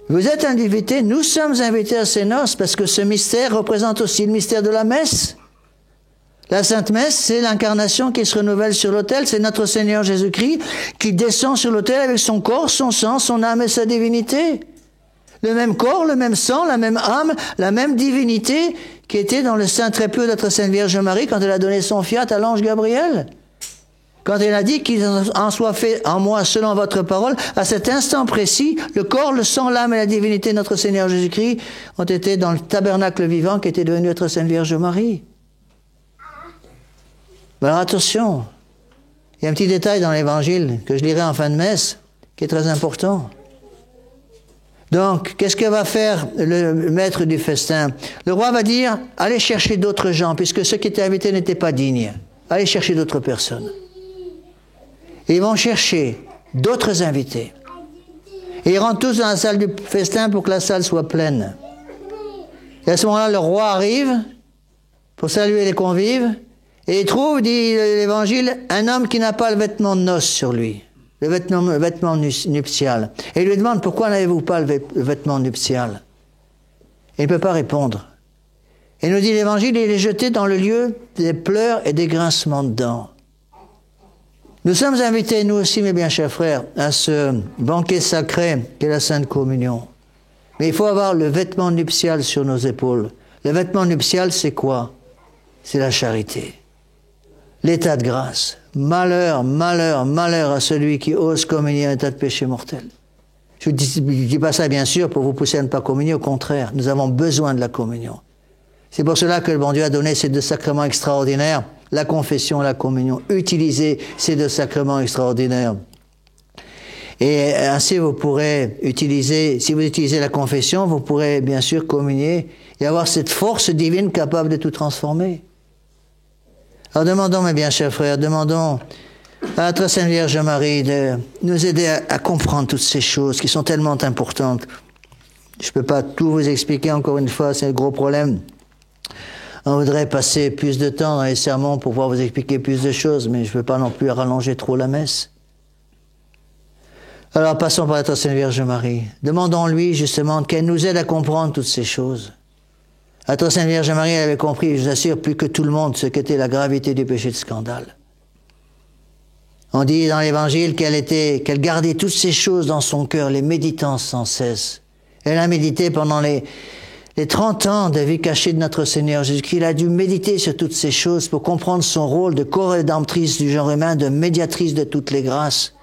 Vous êtes invités, nous sommes invités à ces noces parce que ce mystère représente aussi le mystère de la messe. La Sainte Messe, c'est l'incarnation qui se renouvelle sur l'autel, c'est notre Seigneur Jésus-Christ qui descend sur l'autel avec son corps, son sang, son âme et sa divinité. Le même corps, le même sang, la même âme, la même divinité qui était dans le sein très peu de notre Sainte Vierge Marie quand elle a donné son fiat à l'ange Gabriel. Quand elle a dit qu'il en soit fait en moi selon votre parole, à cet instant précis, le corps, le sang, l'âme et la divinité de notre Seigneur Jésus-Christ ont été dans le tabernacle vivant qui était devenu notre Sainte Vierge Marie. Mais alors attention, il y a un petit détail dans l'Évangile que je lirai en fin de messe qui est très important. Donc, qu'est-ce que va faire le maître du festin? Le roi va dire, allez chercher d'autres gens, puisque ceux qui étaient invités n'étaient pas dignes. Allez chercher d'autres personnes. Et ils vont chercher d'autres invités. Et ils rentrent tous dans la salle du festin pour que la salle soit pleine. Et à ce moment-là, le roi arrive pour saluer les convives, et il trouve, dit l'Évangile, un homme qui n'a pas le vêtement de noces sur lui. le vêtement nuptial. Et il lui demande, pourquoi n'avez-vous pas le vêtement nuptial? Il ne peut pas répondre. Et nous dit l'Évangile, il est jeté dans le lieu des pleurs et des grincements de dents. Nous sommes invités, nous aussi, mes bien chers frères, à ce banquet sacré qu'est la Sainte Communion. Mais il faut avoir le vêtement nuptial sur nos épaules. Le vêtement nuptial, c'est quoi? C'est la charité. L'état de grâce. Malheur, malheur, malheur à celui qui ose communier un état de péché mortel. Je ne dis pas ça, bien sûr, pour vous pousser à ne pas communier. Au contraire, nous avons besoin de la communion. C'est pour cela que le bon Dieu a donné ces deux sacrements extraordinaires, la confession et la communion. Utilisez ces deux sacrements extraordinaires. Et ainsi, vous pourrez utiliser, si vous utilisez la confession, vous pourrez bien sûr communier et avoir cette force divine capable de tout transformer. Alors demandons, mes bien chers frères, demandons à notre Sainte Vierge Marie de nous aider à comprendre toutes ces choses qui sont tellement importantes. Je ne peux pas tout vous expliquer, encore une fois, c'est le gros problème. On voudrait passer plus de temps dans les sermons pour pouvoir vous expliquer plus de choses, mais je ne veux pas non plus rallonger trop la messe. Alors passons par notre Sainte Vierge Marie. Demandons-lui justement qu'elle nous aide à comprendre toutes ces choses. Notre Sainte Vierge Marie, elle avait compris, je vous assure, plus que tout le monde, ce qu'était la gravité du péché de scandale. On dit dans l'Évangile qu'elle gardait toutes ces choses dans son cœur, les méditant sans cesse. Elle a médité pendant les 30 ans de vie cachée de notre Seigneur Jésus-Christ. Elle a dû méditer sur toutes ces choses pour comprendre son rôle de co-rédemptrice du genre humain, de médiatrice de toutes les grâces.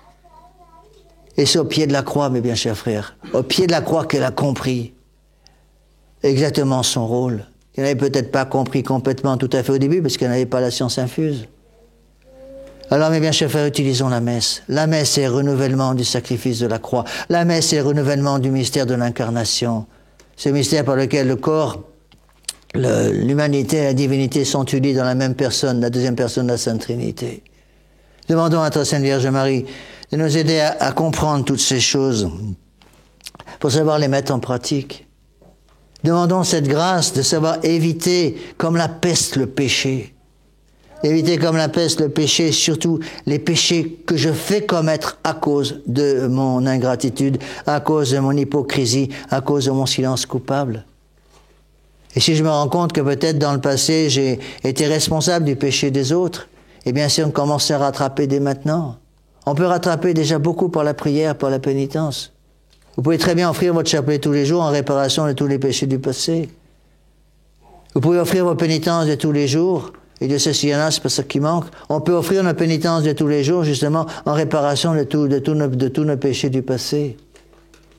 Et c'est au pied de la croix, mes bien chers frères, au pied de la croix qu'elle a compris exactement son rôle. Elle n'avait peut-être pas compris complètement tout à fait au début, parce qu'elle n'avait pas la science infuse. Alors, mes bien chers frères, utilisons la messe. La messe, c'est le renouvellement du sacrifice de la croix. La messe, c'est le renouvellement du mystère de l'incarnation. Ce mystère par lequel le corps, l'humanité et la divinité sont unis dans la même personne, la deuxième personne de la Sainte Trinité. Demandons à notre Sainte Vierge Marie de nous aider à comprendre toutes ces choses pour savoir les mettre en pratique. Demandons cette grâce de savoir éviter comme la peste le péché. Éviter comme la peste le péché, surtout les péchés que je fais commettre à cause de mon ingratitude, à cause de mon hypocrisie, à cause de mon silence coupable. Et si je me rends compte que peut-être dans le passé j'ai été responsable du péché des autres, eh bien si on commence à rattraper dès maintenant, on peut rattraper déjà beaucoup par la prière, par la pénitence. Vous pouvez très bien offrir votre chapelet tous les jours en réparation de tous les péchés du passé. Vous pouvez offrir vos pénitences de tous les jours, et de ceci, il y en a, c'est pas ça qui manque. On peut offrir nos pénitences de tous les jours, justement, en réparation de tous nos péchés du passé.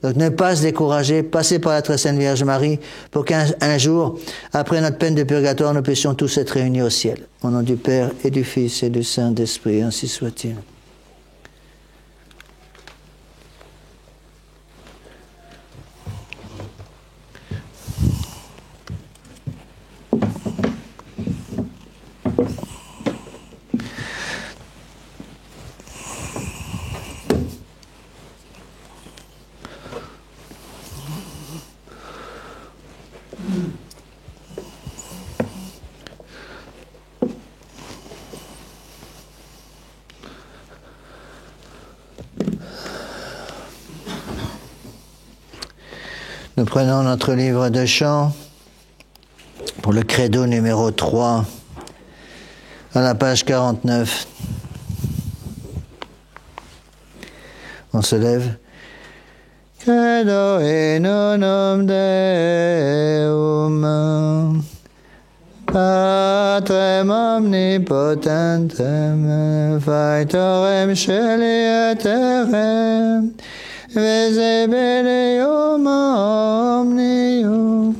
Donc ne pas se décourager, passez par la Sainte Vierge Marie, pour qu'un jour, après notre peine de purgatoire, nous puissions tous être réunis au ciel. Au nom du Père, et du Fils, et du Saint-Esprit, ainsi soit-il. Nous prenons notre livre de chant pour le credo numéro 3, à la page 49. On se lève. Credo in unum Deum, Patrem omnipotentem, Factorem Caeli et terrae, visibilium omnium,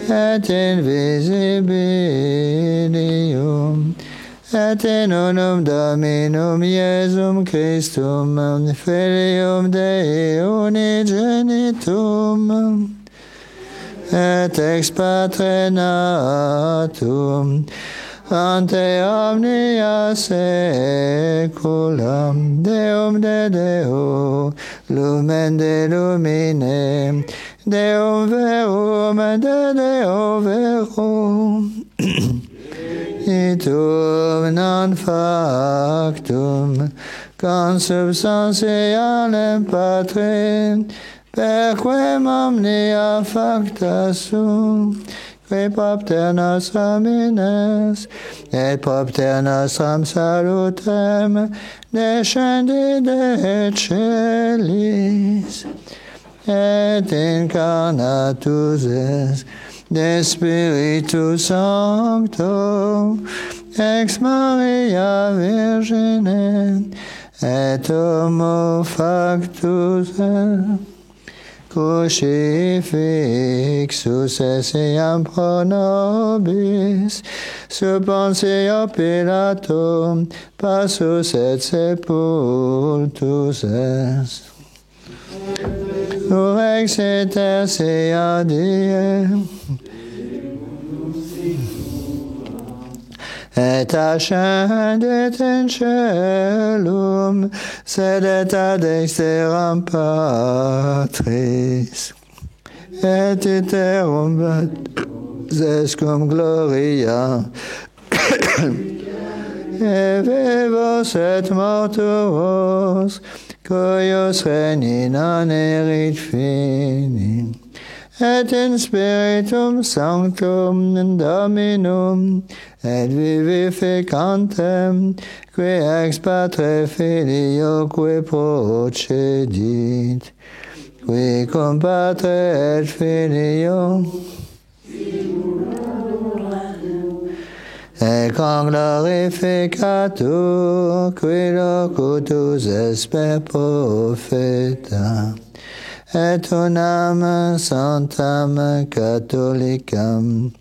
et invisibilium, et in unum Dominum Iesum Christum, Filium Dei unigenitum, et ex Patre natum, ante omnia saeculum, Deum de Deo, lumen de lumine, Deum verum de Deo verum, itum non factum, consubstantialem Patri, perquem omnia facta sum, qui propter nostram ines, et propter nostram salutem, descendi de celis, et incarnatus es de Spiritus Sancto, ex Maria Virgine, et homo factus est, crucifixus essiam pro nobis, sub Pontio Pilato, passus et sepultus est. Rex intercea die, et ascendet in celum, sedet ad exteram Patris, et iterum vobiscum gloria, et vivos et mortuos, cuius regni non erit fini, et in Spiritum Sanctum Dominum, et vivificantem, qui ex Patre Filioque procedit, qui cum Patre et Filio, et con glorificatur, qui locutus est per propheta, et unam sanctam catholicam,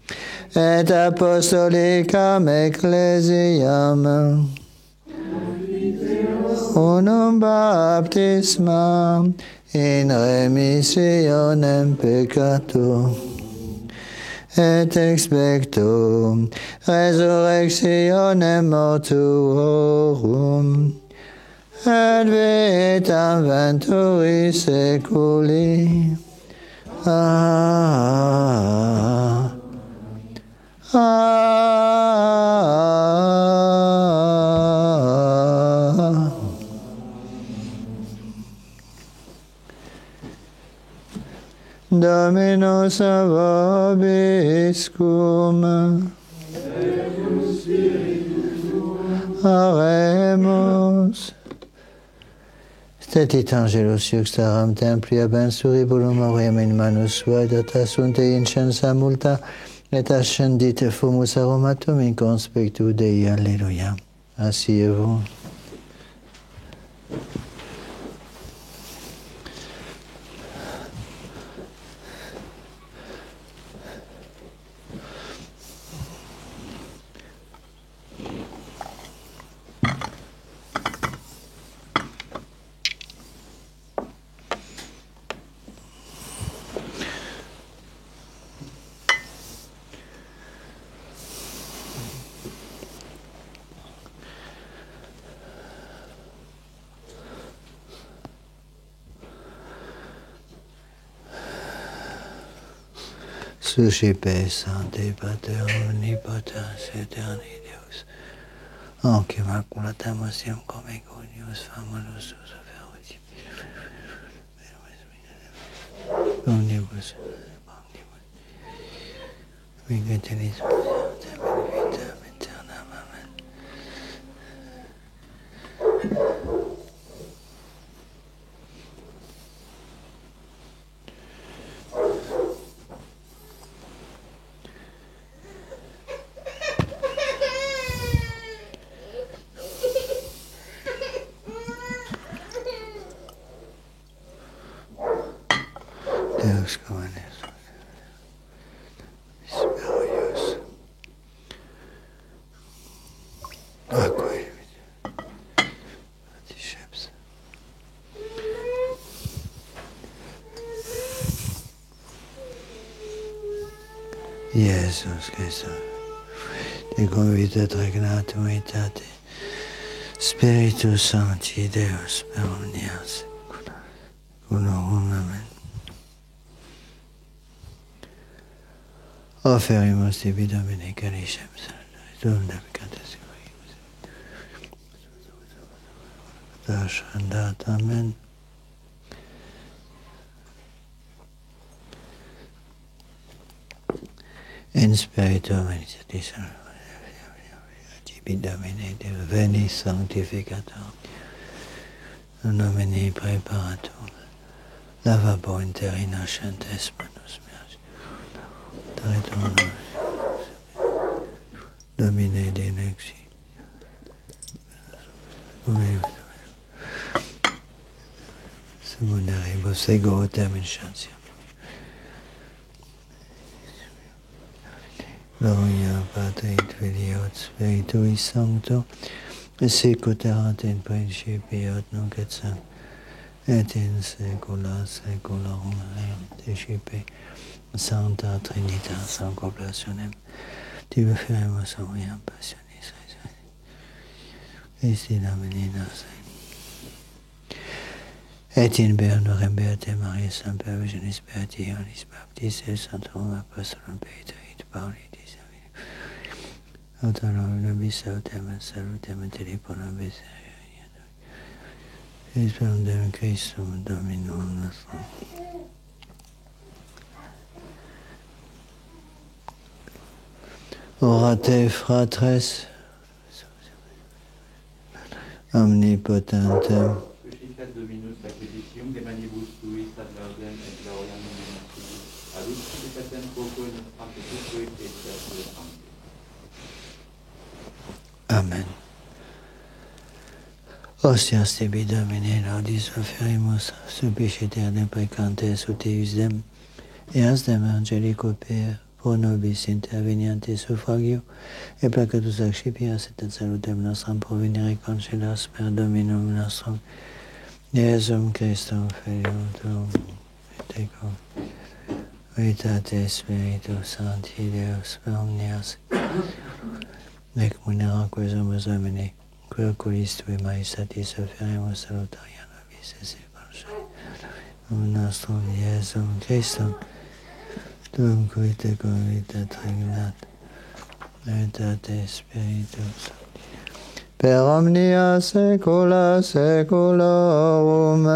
et apostolicam ecclesiam, unum baptismam in remissionem peccatum, et expecto resurrectionem mortuorum, et vitam venturi seculi. Dominus vobiscum. Oremus. Stetit angelus juxtaram templia bensuribulum aureum in manus sua, data sunte incensa multa, et ascendit fumus aromatum in conspectu Dei. Alléluia. Asseyez-vous. Suscipe Sancte Pater Omnipotens Aeterni Deus, anque Immaculata Motium come conius famulus omnibus vingetelis vitam aeternam. Amen. Deus comenes, Spiritus, Aquae, Disceps. Iesus Christus, te convitat regnatum aetate, Spiritus Sancti Deus per omnia secula, cunorum. Amen. Offerimus tibi Domine calicem salutatum da peccatis Dashandat. Amen. In spiritu meditatis Domine veni sanctificator nomini preparator lavabo interina chantes manus meas Domine denexi semunaribus ego terminantia Gloria Patri et Filii et Spiritui Sancto, sicut erat in principio et nunc et semper et in saecula saeculorum. Anticipe Sancta Trinitas concolationem, tibi feremus omnium passionis Christi Domini nostri. Et in Beanorem Beate Maria Semper Virginis Beati Ioannis Baptiste Sanctorum Apostolum Peterit Pauli Autonom nobis autem salutem teleponum miseria. Esperium Christum Dominum nostrum. Orate fratres omnipotentem Crucificat Dominus acquisitium de manibus tuis ad laudem et gloriam nominativis. Ad crucificatem foco nostram petitui et Amen. Ostias tibi Domine laudis oferimus subiciter dem precantes ut eusdem, eas dem angelico per pro nobis interveniente suffragio, et placatus accipias et salutem nostram provenire concelas per Dominum nostrum, Iesum Christum Filium tuum, et ego, Veritate Spiritus Sancti Deus per omnias, nec munera quesumus domini, quia culis tui maestatis oferimus salutaria nobis et secundum nostrum Iesum Christum, tuum qui te convita regnat, Veritate Spiritus per omnia saecula saeculorum.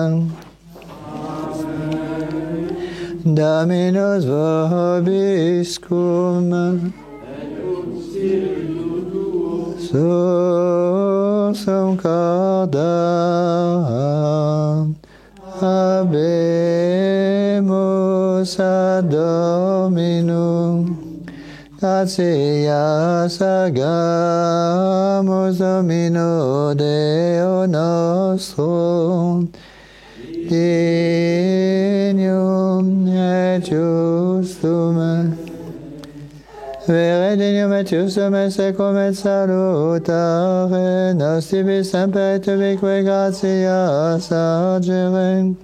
Dominus vobiscum. Sursum corda habemus ad Dominum. Gratias agamus Domino Deo nostrum, dignum et justum, vere dignum et justum et secum et salutare, nos tibi semper et ubique gratias agere.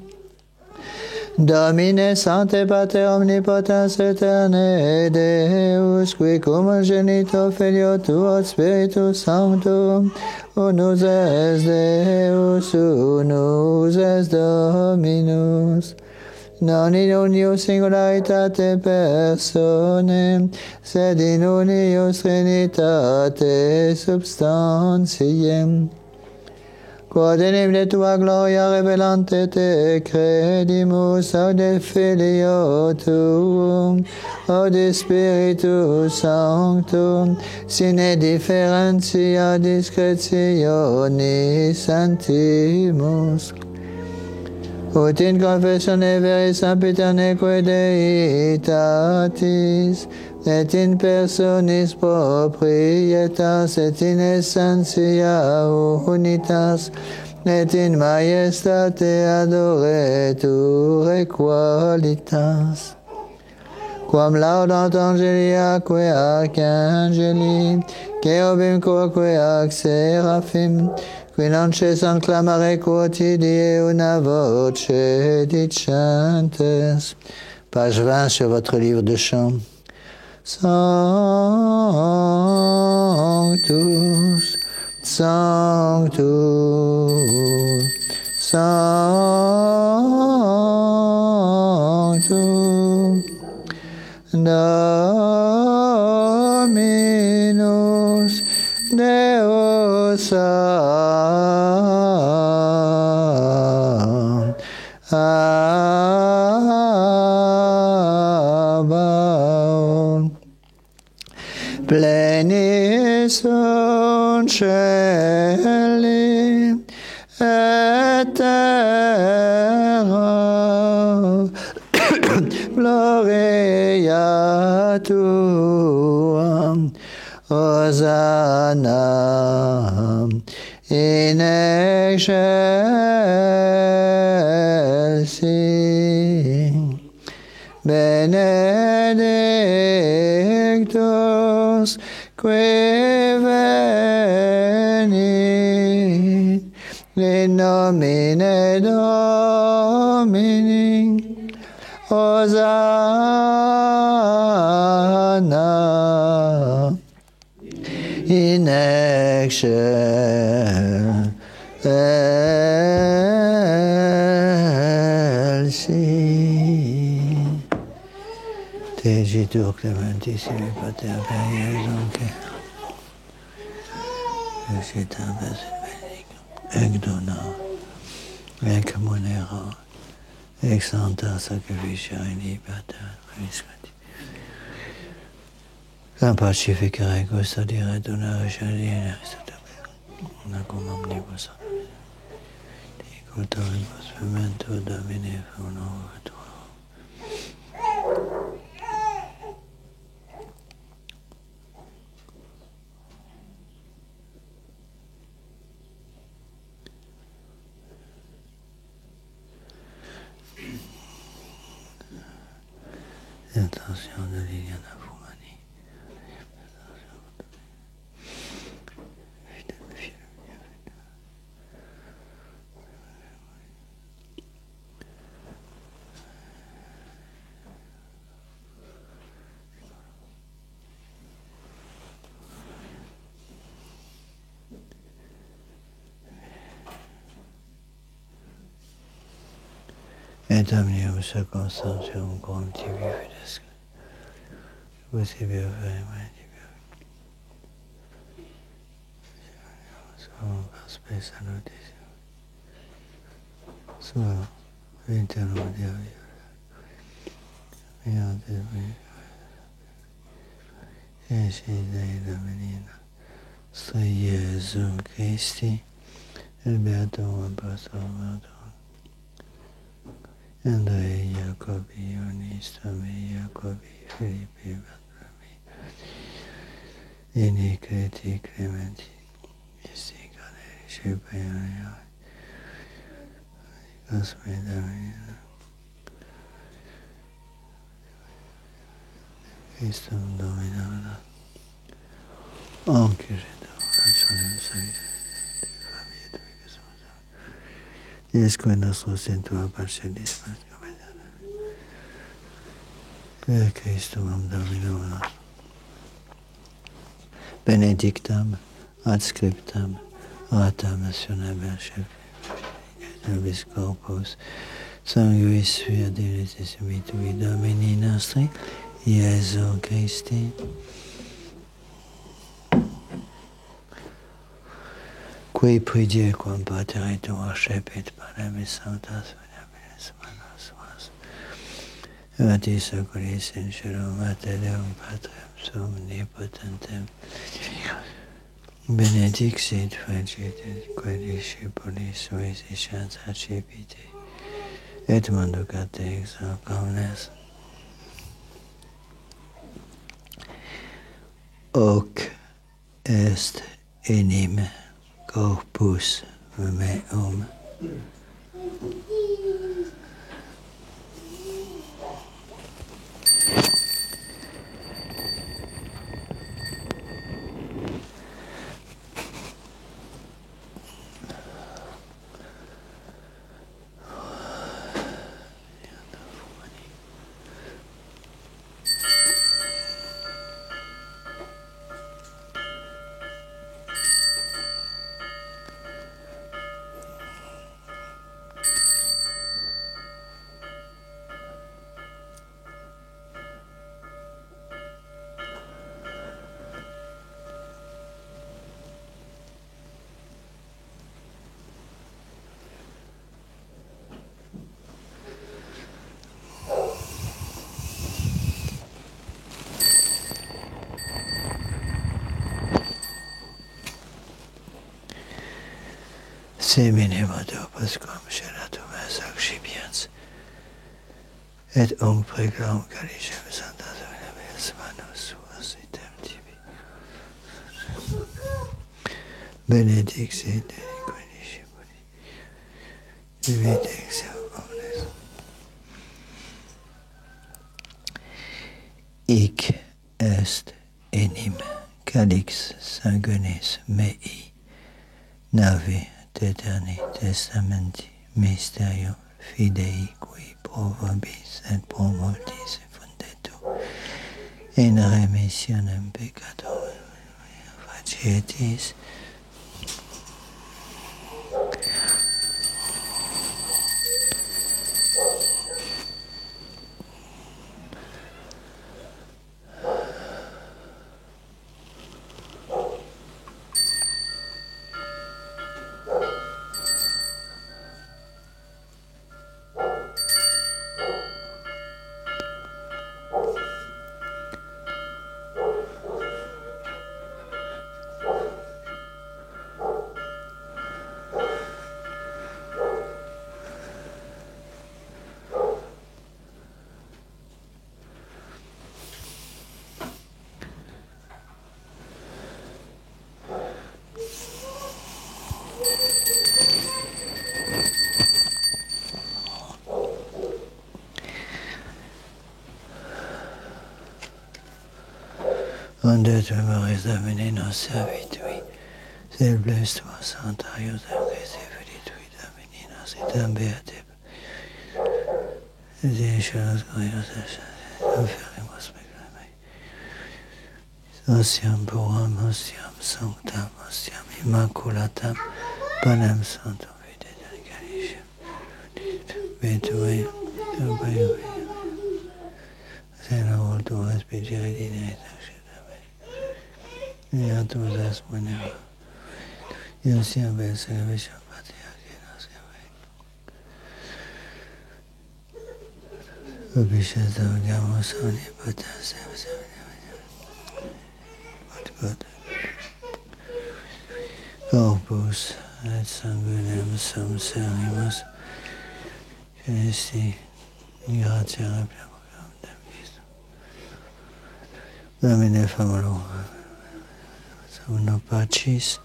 Domine Sancte Pater Omnipotens Aeterne Deus, qui cum genito Filio Tuo Spiritus Sanctum, unus es Deus, unus es Dominus, non in unius singularitate personae, sed in unius Trinitate substantiae, quod enim de tua gloria revelante te credimus, aude Filio tuum, aude Spiritus Sanctum, sine differentia discretionis santimus. Ut in confessione veri sempiterneque Deitatis, et in personis proprietas, et in essentia unitas, et in majestate adoretur qualitas. Quam laudant angeliaque archangeli, cherubim quoque ac seraphim, qui non cessant clamare quotidie una voce dicentes. Page 20 sur votre livre de chant. Sanctus, Sanctus, Sanctus, Dominus Deus Pleni sunt celi et terra, gloria tua, Hosanna in excelsis, benedictus qui venit in nomine Domini, Hosanna in excelsis. Tegitur clementissimi Pater Peius, que Recita Besit Benedictum, ec dona, ec munera, ex santa sacrificia in libertà Christi. Can pacificare custodire donare scegliere una cum omnibus di cultoribus memento Domine uno tuo. Intention de Liliana Foumani. Et omnium circumstantium quam tibi fidesque. Vos bien fait, Sono spesa notizia. Sono all'interno di avere. Esci dai domenina. Sto Gesù Cristi, il beato apostolo. Andrei, Jacobi, Onistami, Jacobi, Filippi, Bartolomei, Dini, Creti, Clementi, Isticane, Cipriani, Cosme, Domina, Christum Domina, anche Redazione Salire, famiglia tua che sono Iesque nostros in tua parcelis, per Christum Dominum nostrum. Benedictam, adscriptam, ratam nationem chef, nobis corpus, sanguis fiat tui Domini nostri, Iesu Christi, qui pridier quam Pater et tua scepit panem sanctas venabilis manos suas. Vati seculis in cielo, Mater Deum Patrem suum omnipotentem, benedixit fecit et quae discipulis suis iscians accipite, et manducat ex hoc omnes. Hoc est enim corpus meum. Semine vado pascom sherato masak shibians. Et onc preglam carishem santa dominavis manus suas item tibi. Benedixit quinishibuni. Dividexia omnes. Hic est enim calix sanguinis mei navi Eterni testamenti mysterium fidei qui pro vobis et pro multis fundetur in remissionem peccatorum facietis. Onde tu memories domini nos servitui, sed blessed toi Santa Iosef, Christifitui domini nos itam beatib. Diceros glorios conferimus peccavi. Ostiam puram, ostiam sanctam, ostiam immaculatam, panem sanctum vitae calicem. Vetui, tu Sena voltu aspicere dineta. Ja, tu das meine. Ja, sehr besser, ich habe die das gemacht. Ob ich es da damals auch nicht betas, Gott. Corpus et sanguinem sum serimus, Christi, gratia repliam Cristo. Domine famolo. Uno pacis.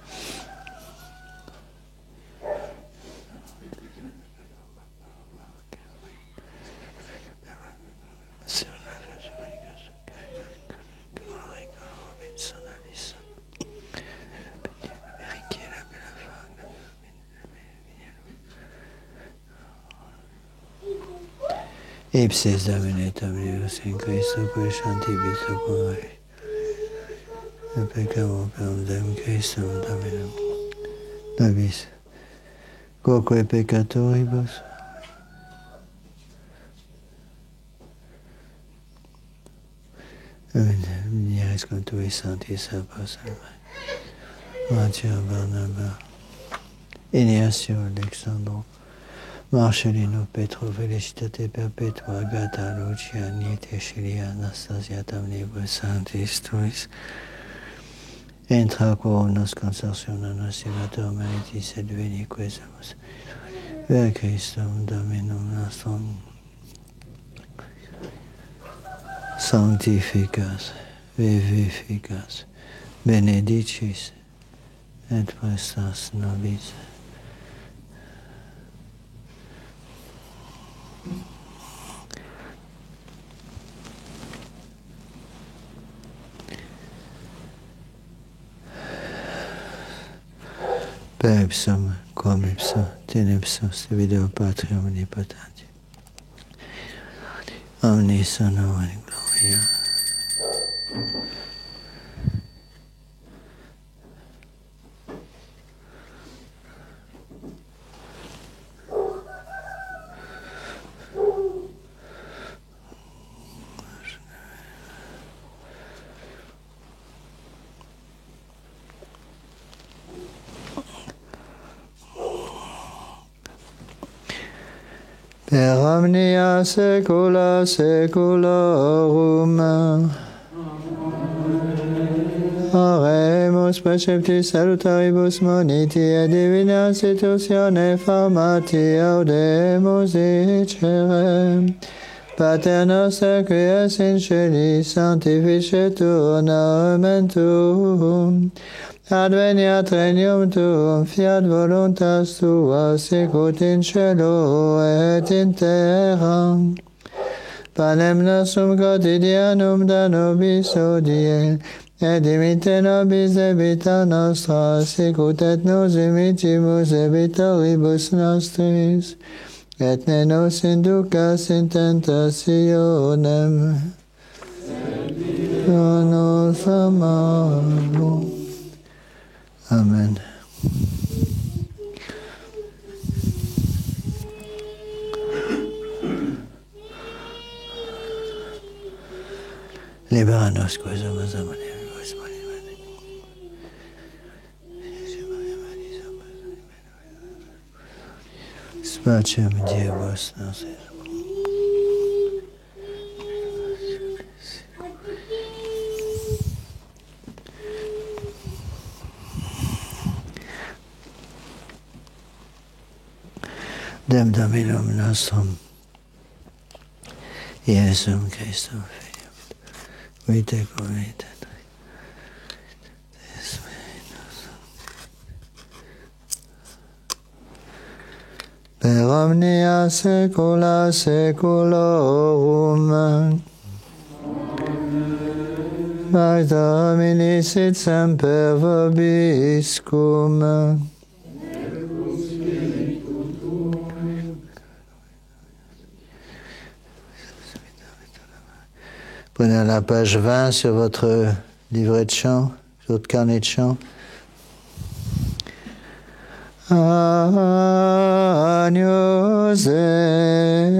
Ipsis Domine Dominus in Christo quae santibus operai. Peccamo per dem Christum Dominum nobis quoque peccatoribus venieris con tui sanctis apostoli Matteo Barnaba Ignacio Alexandro Marcelino Petro Felicitate Perpetua Agata Lucia Nite Scilia Anastasia Damnibus Sanctis Tuis Entra coronos consortionanos imator meritis et veni quesamus per Christum Dominum nostrum sanctificas, vivificas, benedicis et prestas nobis. Per ipsum, quam ipsum, tenepsum, video Patria omnipotenti. Omnis honor et gloria. Per omnia saecula saeculorum. Oremus preceptis salutaribus moniti et divina institutione formati audemus dicere. Pater noster qui es in celis, sanctificetur nomen tuum. Adveniat regnum tuum, fiat voluntas tua, sicut in cielo et in terra. Panem nostrum quotidianum da nobis hodie, et dimitte nobis debita nostra, sicut et nos dimittimus debitoribus nostris, et ne nos inducas in tentationem, но nos amaro. Amen. Liberanos quos amas. Spacem Dievos nos. Dem Dominum nostrum, Iesum Christum Filium, vitae convita. Per omnia saecula saeculorum. Pax Domini sit semper vobiscum. Prenez la page 20 sur votre livret de chant, sur votre carnet de chant. Agnus Dei,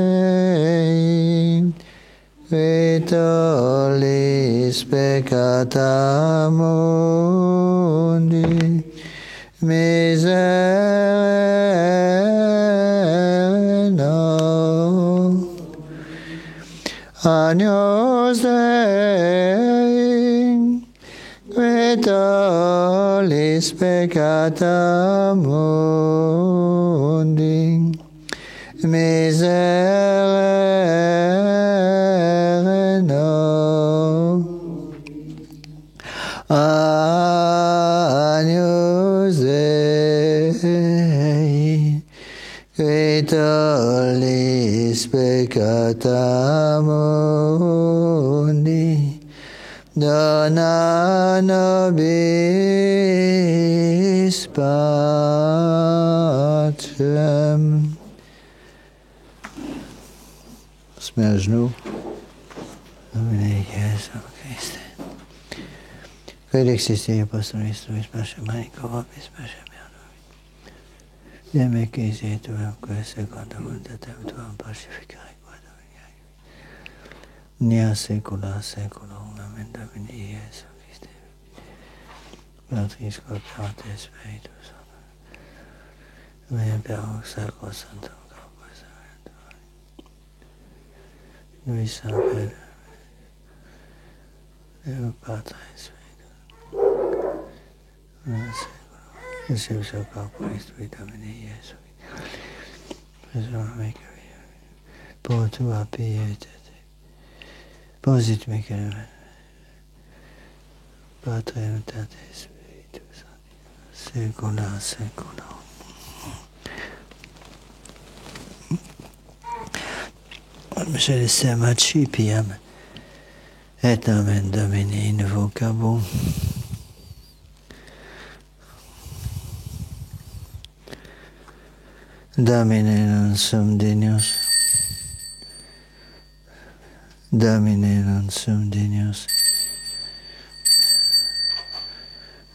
qui tollis peccata mundi, miserere nos. Agnus Dei, qui tollis peccata mundi, miserere nos. Agnus Dei, qui tollis peccata mundi, dona nobis pacem. On se met à genoux. Domine Iesum Christe. Quid existi apostolis tuis pasce manico vobis pasce meanovi. Deme quisi tuam quae seconda voluntatem tuam pacificare qua Domini. Nia saecula saeculorum. Amen. Domini Iesum Christe. Patris Spiritus Spiritus. Amen. Per Sacro Sanctum Corpus. Lui sapere. Deo Patris Spiritus. Receive so corporis tui Domini Iesu. Presume por tua pietate. Posit me que Patre Unitate Spiritus Saecula Saeculorum. Celestem accipiam et nomen Domini invocabum. Domine non sum dignus. Domine non sum dignus.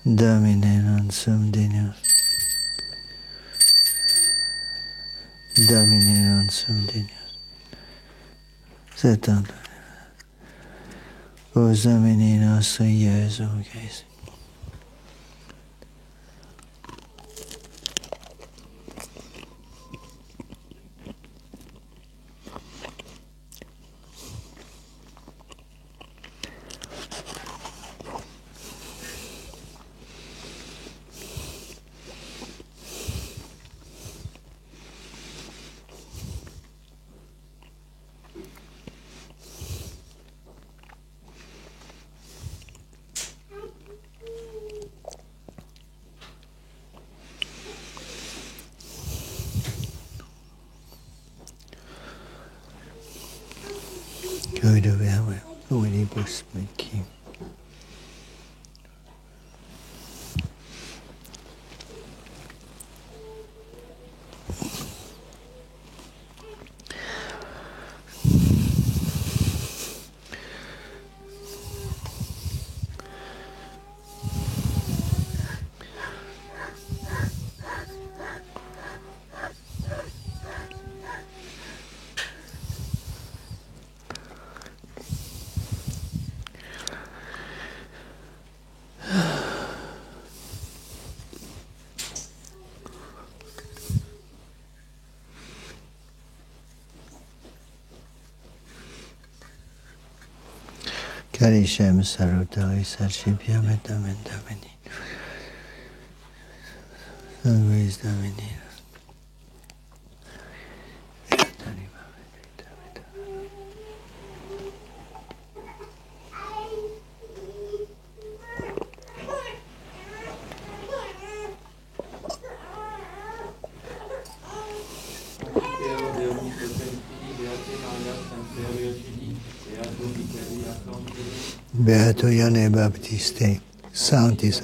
Domine non sum dignus. Domine non sum dignus. C'est un ô Domini nostri Iesum Christ. Vidovea, Uedibus Miki. Karishem Sarutari Sarshipya Metamendamini. Always Damini. Beato Ioanne Baptiste, Sanctis.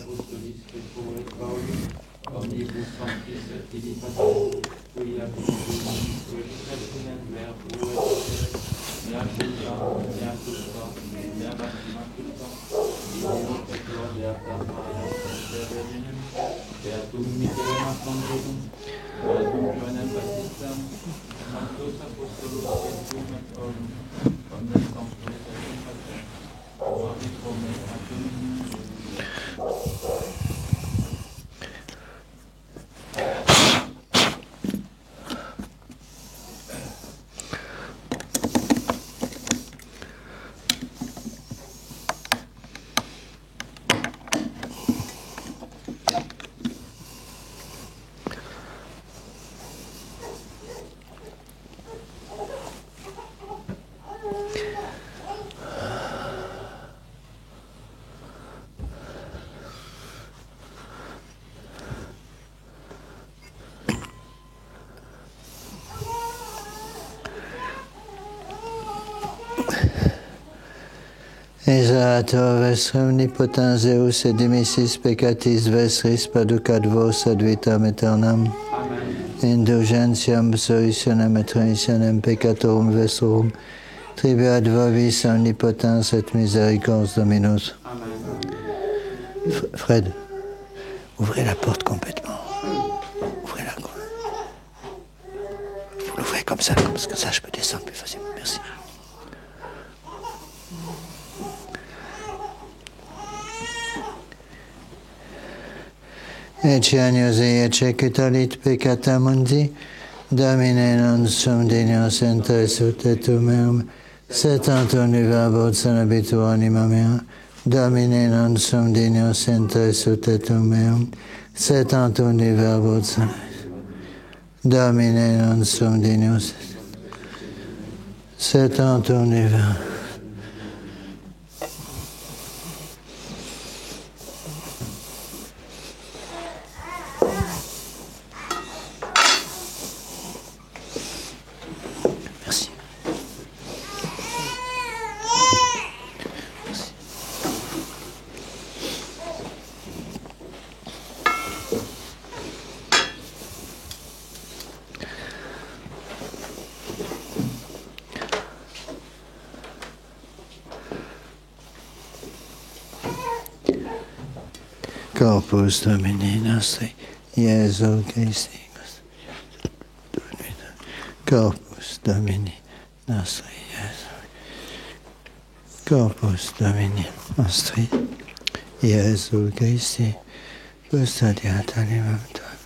Esato ves omnipotens Deus et dimissis peccatis vestris paducat vos ad vitam aeternam. Indulgentiam solutionem et remissionem peccatorum vestrorum. Tribuat vobis omnipotens et miséricors Dominus. Fred, ouvrez la porte complètement. Ouvrez-la. Vous l'ouvrez comme ça je peux descendre plus facilement. Merci. Ecce agnosi, ecce cutalit peccata mundi, Domine non sum dignus entresut et meum, sed tantum verbum sanabitur anima mea, Domine non sum dignus entresut et meum, sed tantum verbum sanabitur. Domine non sum dignus, sed tantum verbum. Corpus Domini nostri, Iesu Christi. Corpus Domini nostri, Iesu. Corpus Domini nostri, Iesu Christi. Custodiat animam tuam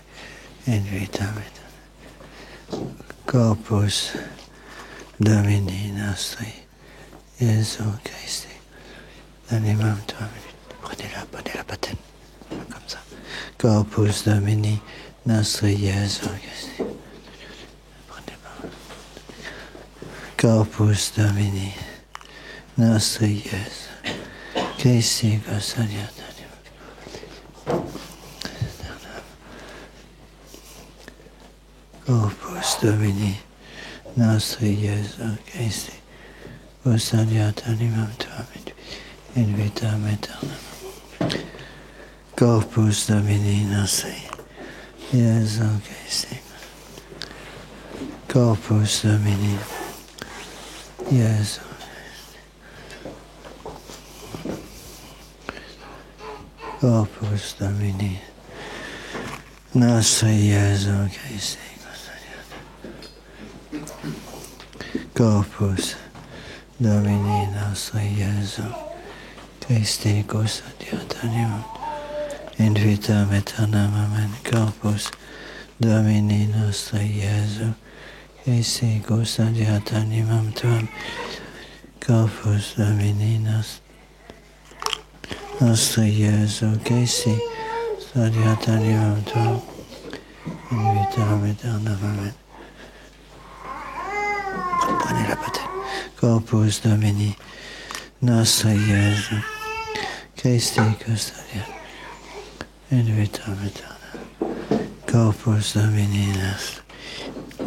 in vitam aeternam. Corpus Domini nostri, Iesu Christi. Animam tuam. Prenez la patine. Comme ça. Corpus Domini nostri, Iesu Christi. Corpus Domini nostri, Iesu Christi, custodiat animam. Corpus Domini nostri, Iesu Christi. Usadiatanimam tuam in vitam aeternam. Corpus Domini nostri, Iesu Christi. Corpus Domini, Iesu. Corpus Domini, nostri Iesu Christi. Corpus Domini, nostri Iesu Christi, custodiat animam in vitam aeternam. Amen. Corpus Domini, nostri Iesu Christi, custodiat animam tuam. Corpus Domini, nostri Iesu Christi, custodiat animam tuam in vitam aeternam. Amen. Prenez la patelle. Corpus Domini, nostri Iesu Christi, custodiat in vitam aeternam. Corpus Domini, nostri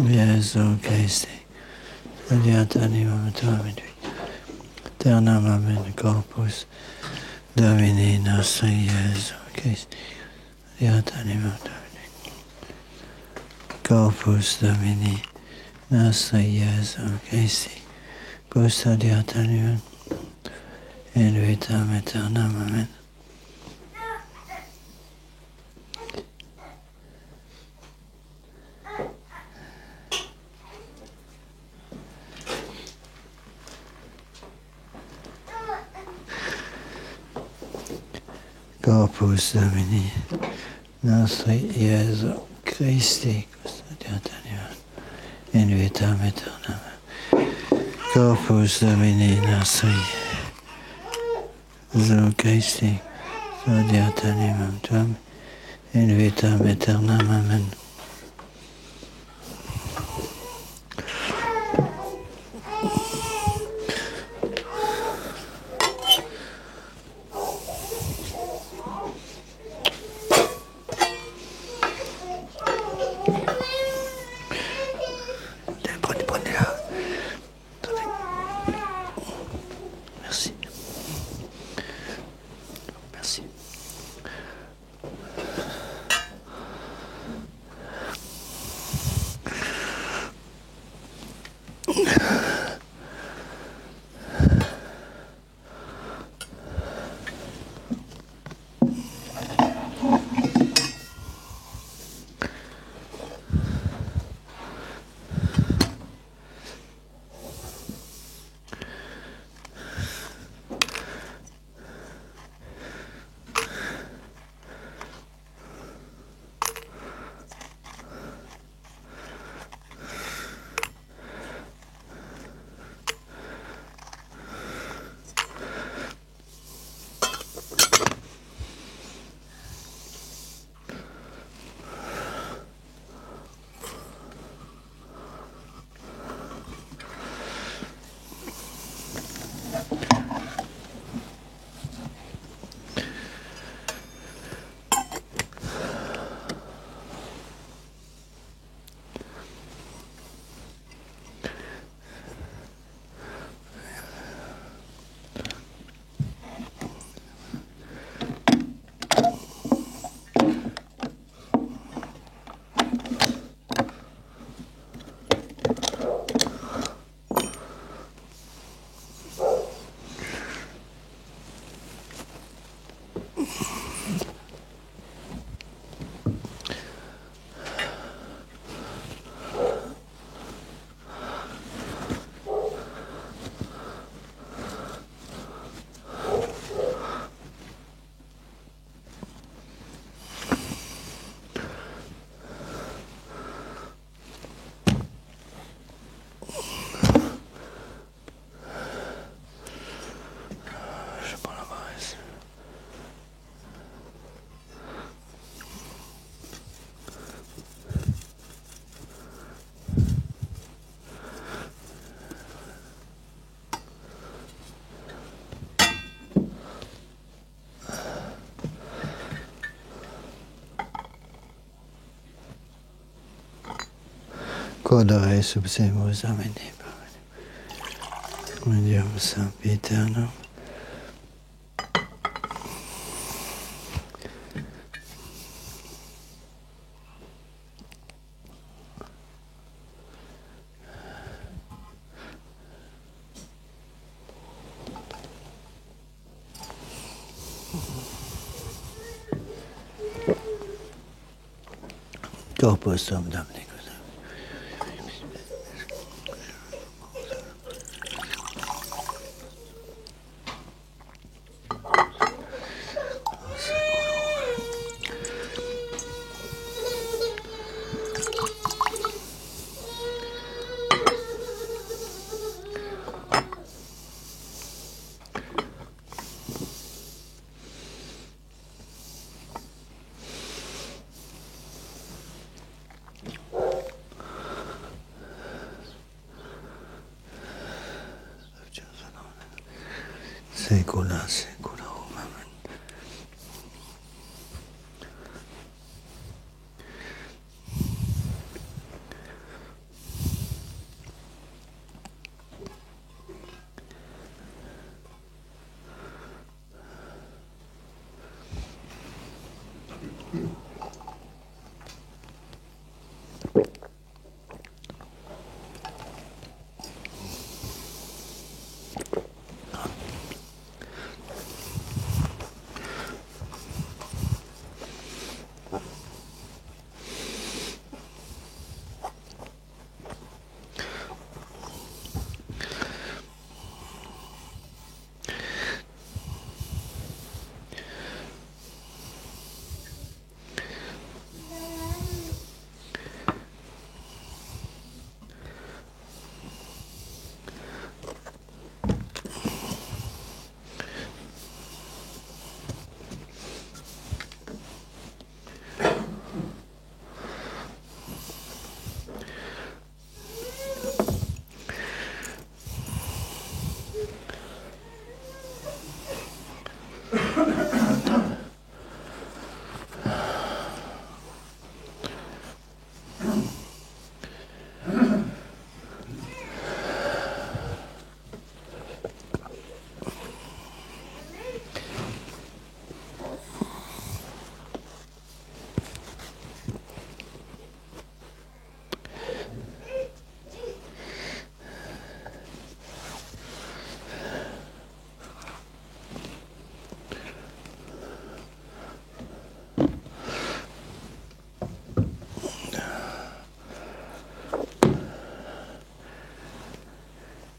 Iesu Christi, custodiat animam tuam in vitam aeternam. Amen. Corpus Domini, nostri Iesu Christi, custodiat animam tuam. Corpus Domini, nostri Iesu Christi, custodiat animam in vitam aeternam. Amen. Corpus Domini, nostri Iesu Christi, custodiat animam in vitam aeternam. Corpus Domini, nostri Iesu Christi, custodiat animam tuam in vitam aeternam. Amen. Prenez-la. Attendez. Merci. Merci. Codere subsemus. Amen. Dieu Saint éternel. Corpus tuum Domini. Secula seculorum. Amen.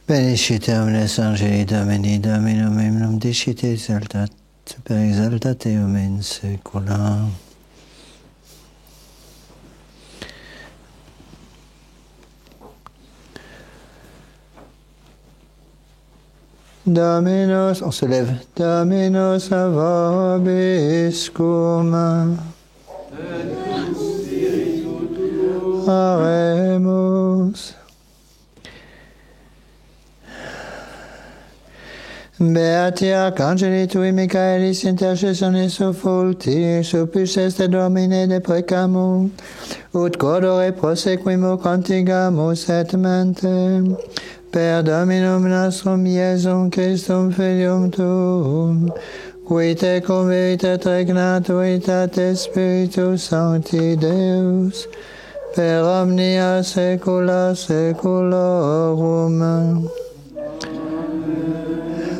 Benedicite omnes angeli Domini, Dominum eminum dicite exaltat, super exaltate in saecula. Dominus, on se lève. Dominus vobiscum. Oremus. Beati arcangeli tui Michaelis intercessionis ofulti, suppus est Domine de precamus, ut cordore prosequimo contigamus et mentem, per Dominum nostrum Iesum Christum Filium tuum, qui te convertit regnat unitate Spiritus Sancti Deus, per omnia saecula saeculorum.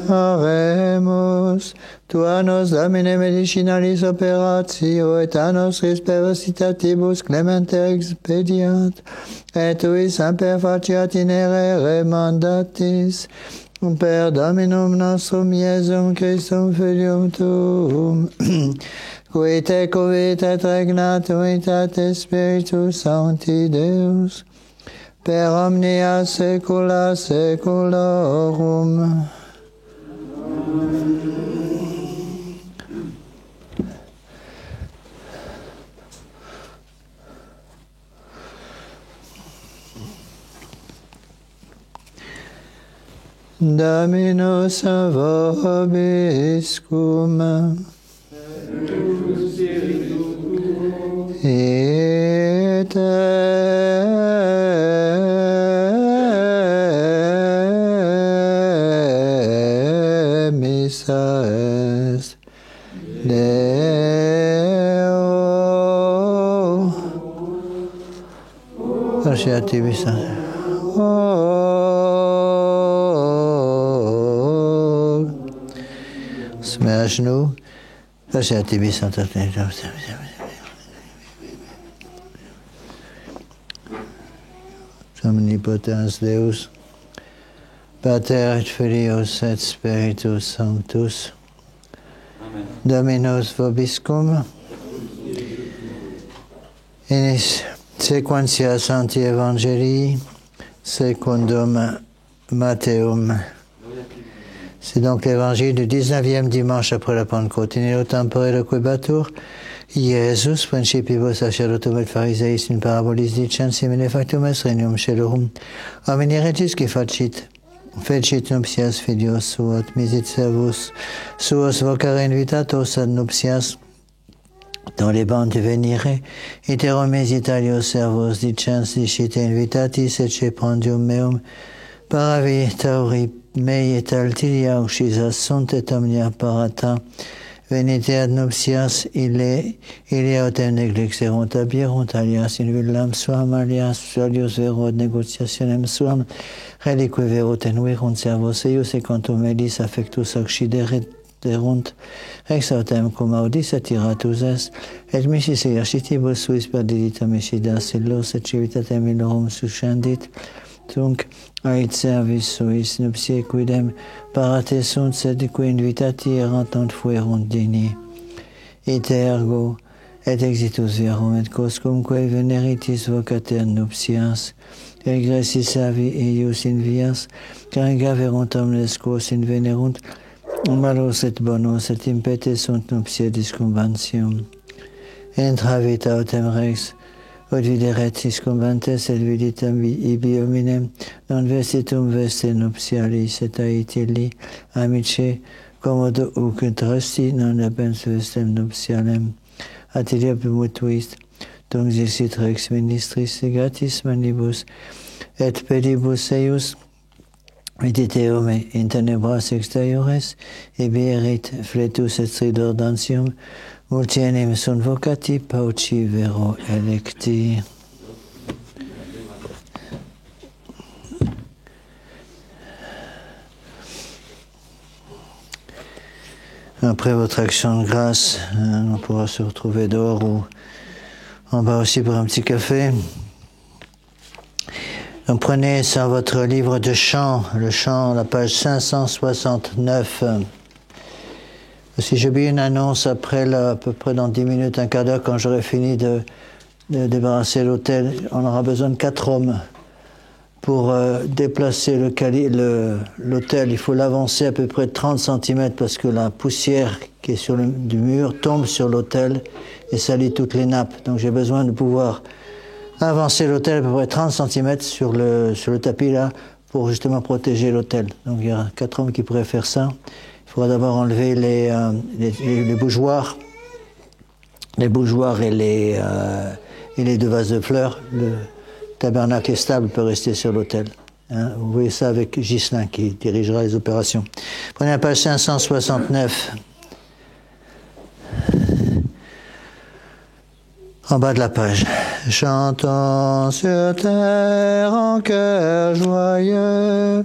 Oremus, tu nos Domine medicinalis operatio, et a nos ris perversitatibus clementer expediat, et tui semper faciat inere mandatis, per Dominum nostrum Iesum Christum Filium tuum, qui te convertit regnat unitate Spiritus Sancti Deus, per omnia saecula saeculorum. Dominus vobiscum. Et Lasciati bisogno. On se met à genoux. Lasciati bisogno. Omnipotens Deus, Pater et Filius et Spiritus Sanctus. Amen. Dominus vobiscum. In sequentia Sancti Evangelii, secundum Matteum. C'est donc l'évangile du 19e dimanche après la Pentecôte. In illo tempore loquebatur, Iesus principibus sacerdotum et Phariseis in parabolis dicens simile factum est regnum caelorum. Homini regis qui fecit nuptias filios suot, misit servus suos vocare invitatos ad nuptias, dans les bandes venire, iterum misit alios servus dicens dicite invitatis et prandium meum, paravi tauri mei et altilia uxisas sunt et omnia parata, venite ad nuptias ilia autem neglixerunt abierunt, alias in villam suam, alias alios vero ad negotiationem suam, relique vero tenuerunt servos eius, et quantum elis affectus occiderunt, ex autem cum audis et iratus est, et misis eercitibus suis perdiditam ecidas illos, et civitatem illorum suscendit, tunc ait servis suis nuptiae quidem parate sunt, sed qui invitati erant non fuerunt digni. Ite ergo et exitus viarum et quoscumque veneritis vocater nuptias, egressis servi eius in vias, cariga verunt omnes quos invenerunt, malos et bonos et impete sunt nuptiae discumbantium. Entravit autem rex, ut videret discumbantes et viditam ibi hominem, non vestitum veste nuptialis, et ait illi amice commodo uc resti non abens vestem nuptialem. Atilia mutuis, tunc dixit rex ministris legatis manibus, et pedibus eius, vidite homme in tenebras exteriores, ibi erit fletus et stridor dantium, multi enim sunt vocati, pauci vero electi. Après votre action de grâce, on pourra se retrouver dehors ou en bas aussi pour un petit café. Donc prenez sur votre livre de chants, le chant, la page 569. Si j'ai bien une annonce après, là, à peu près dans 10 minutes, un quart d'heure, quand j'aurai fini de débarrasser l'autel, on aura besoin de 4 hommes pour déplacer l'autel. Il faut l'avancer à peu près de 30 cm parce que la poussière qui est sur du mur tombe sur l'autel et salit toutes les nappes. Donc j'ai besoin de pouvoir avancer l'autel à peu près 30 cm sur le tapis là pour justement protéger l'autel. Donc il y a 4 hommes qui pourraient faire ça. Il faudra d'abord enlever les bougeoirs et les 2 vases de fleurs. Le tabernacle est stable, peut rester sur l'autel. Hein, vous voyez ça avec Ghislain qui dirigera les opérations. Prenez la page 569. En bas de la page. Chantons sur terre en cœur joyeux,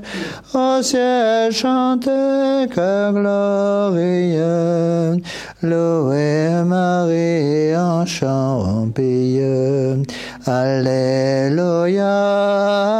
au ciel chantez cœur glorieux, louez Marie en chant pieux. Alléluia,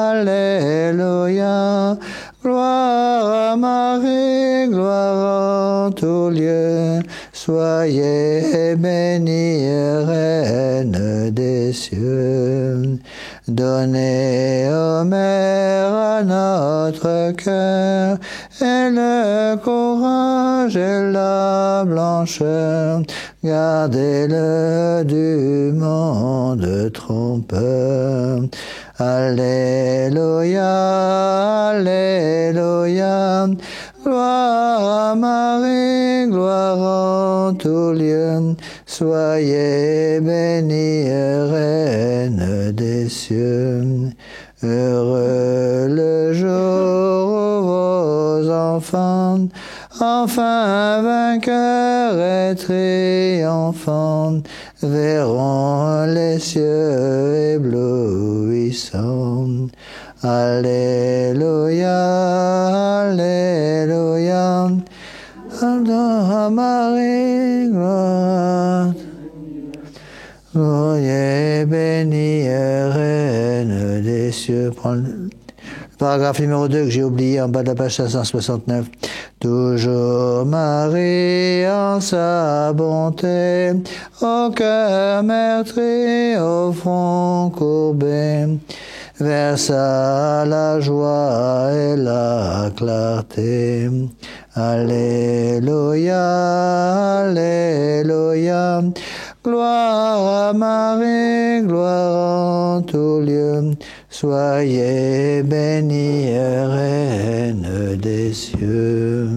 Alléluia, gloire à Marie, gloire en tout lieu. Soyez bénie, Reine des cieux. Donnez aux mères à notre cœur et le courage et la blancheur. Gardez-le du monde trompeur. Alléluia, Alléluia, gloire à Marie, gloire en tout lieu. Soyez bénie, Reine des cieux. Heureux le jour où vos enfants, enfin vainqueurs et triomphants, verront les cieux éblouissants. Alléluia, Alléluia, à Marie, gloire. Gloire bénie, Reine des cieux. Prends le paragraphe numéro 2 que j'ai oublié en bas de la page 569. Toujours Marie en sa bonté, au cœur meurtri, au front courbé, versa la joie et la clarté. Alléluia, Alléluia, gloire à Marie, gloire en tout lieu. Soyez bénie, Reine des cieux.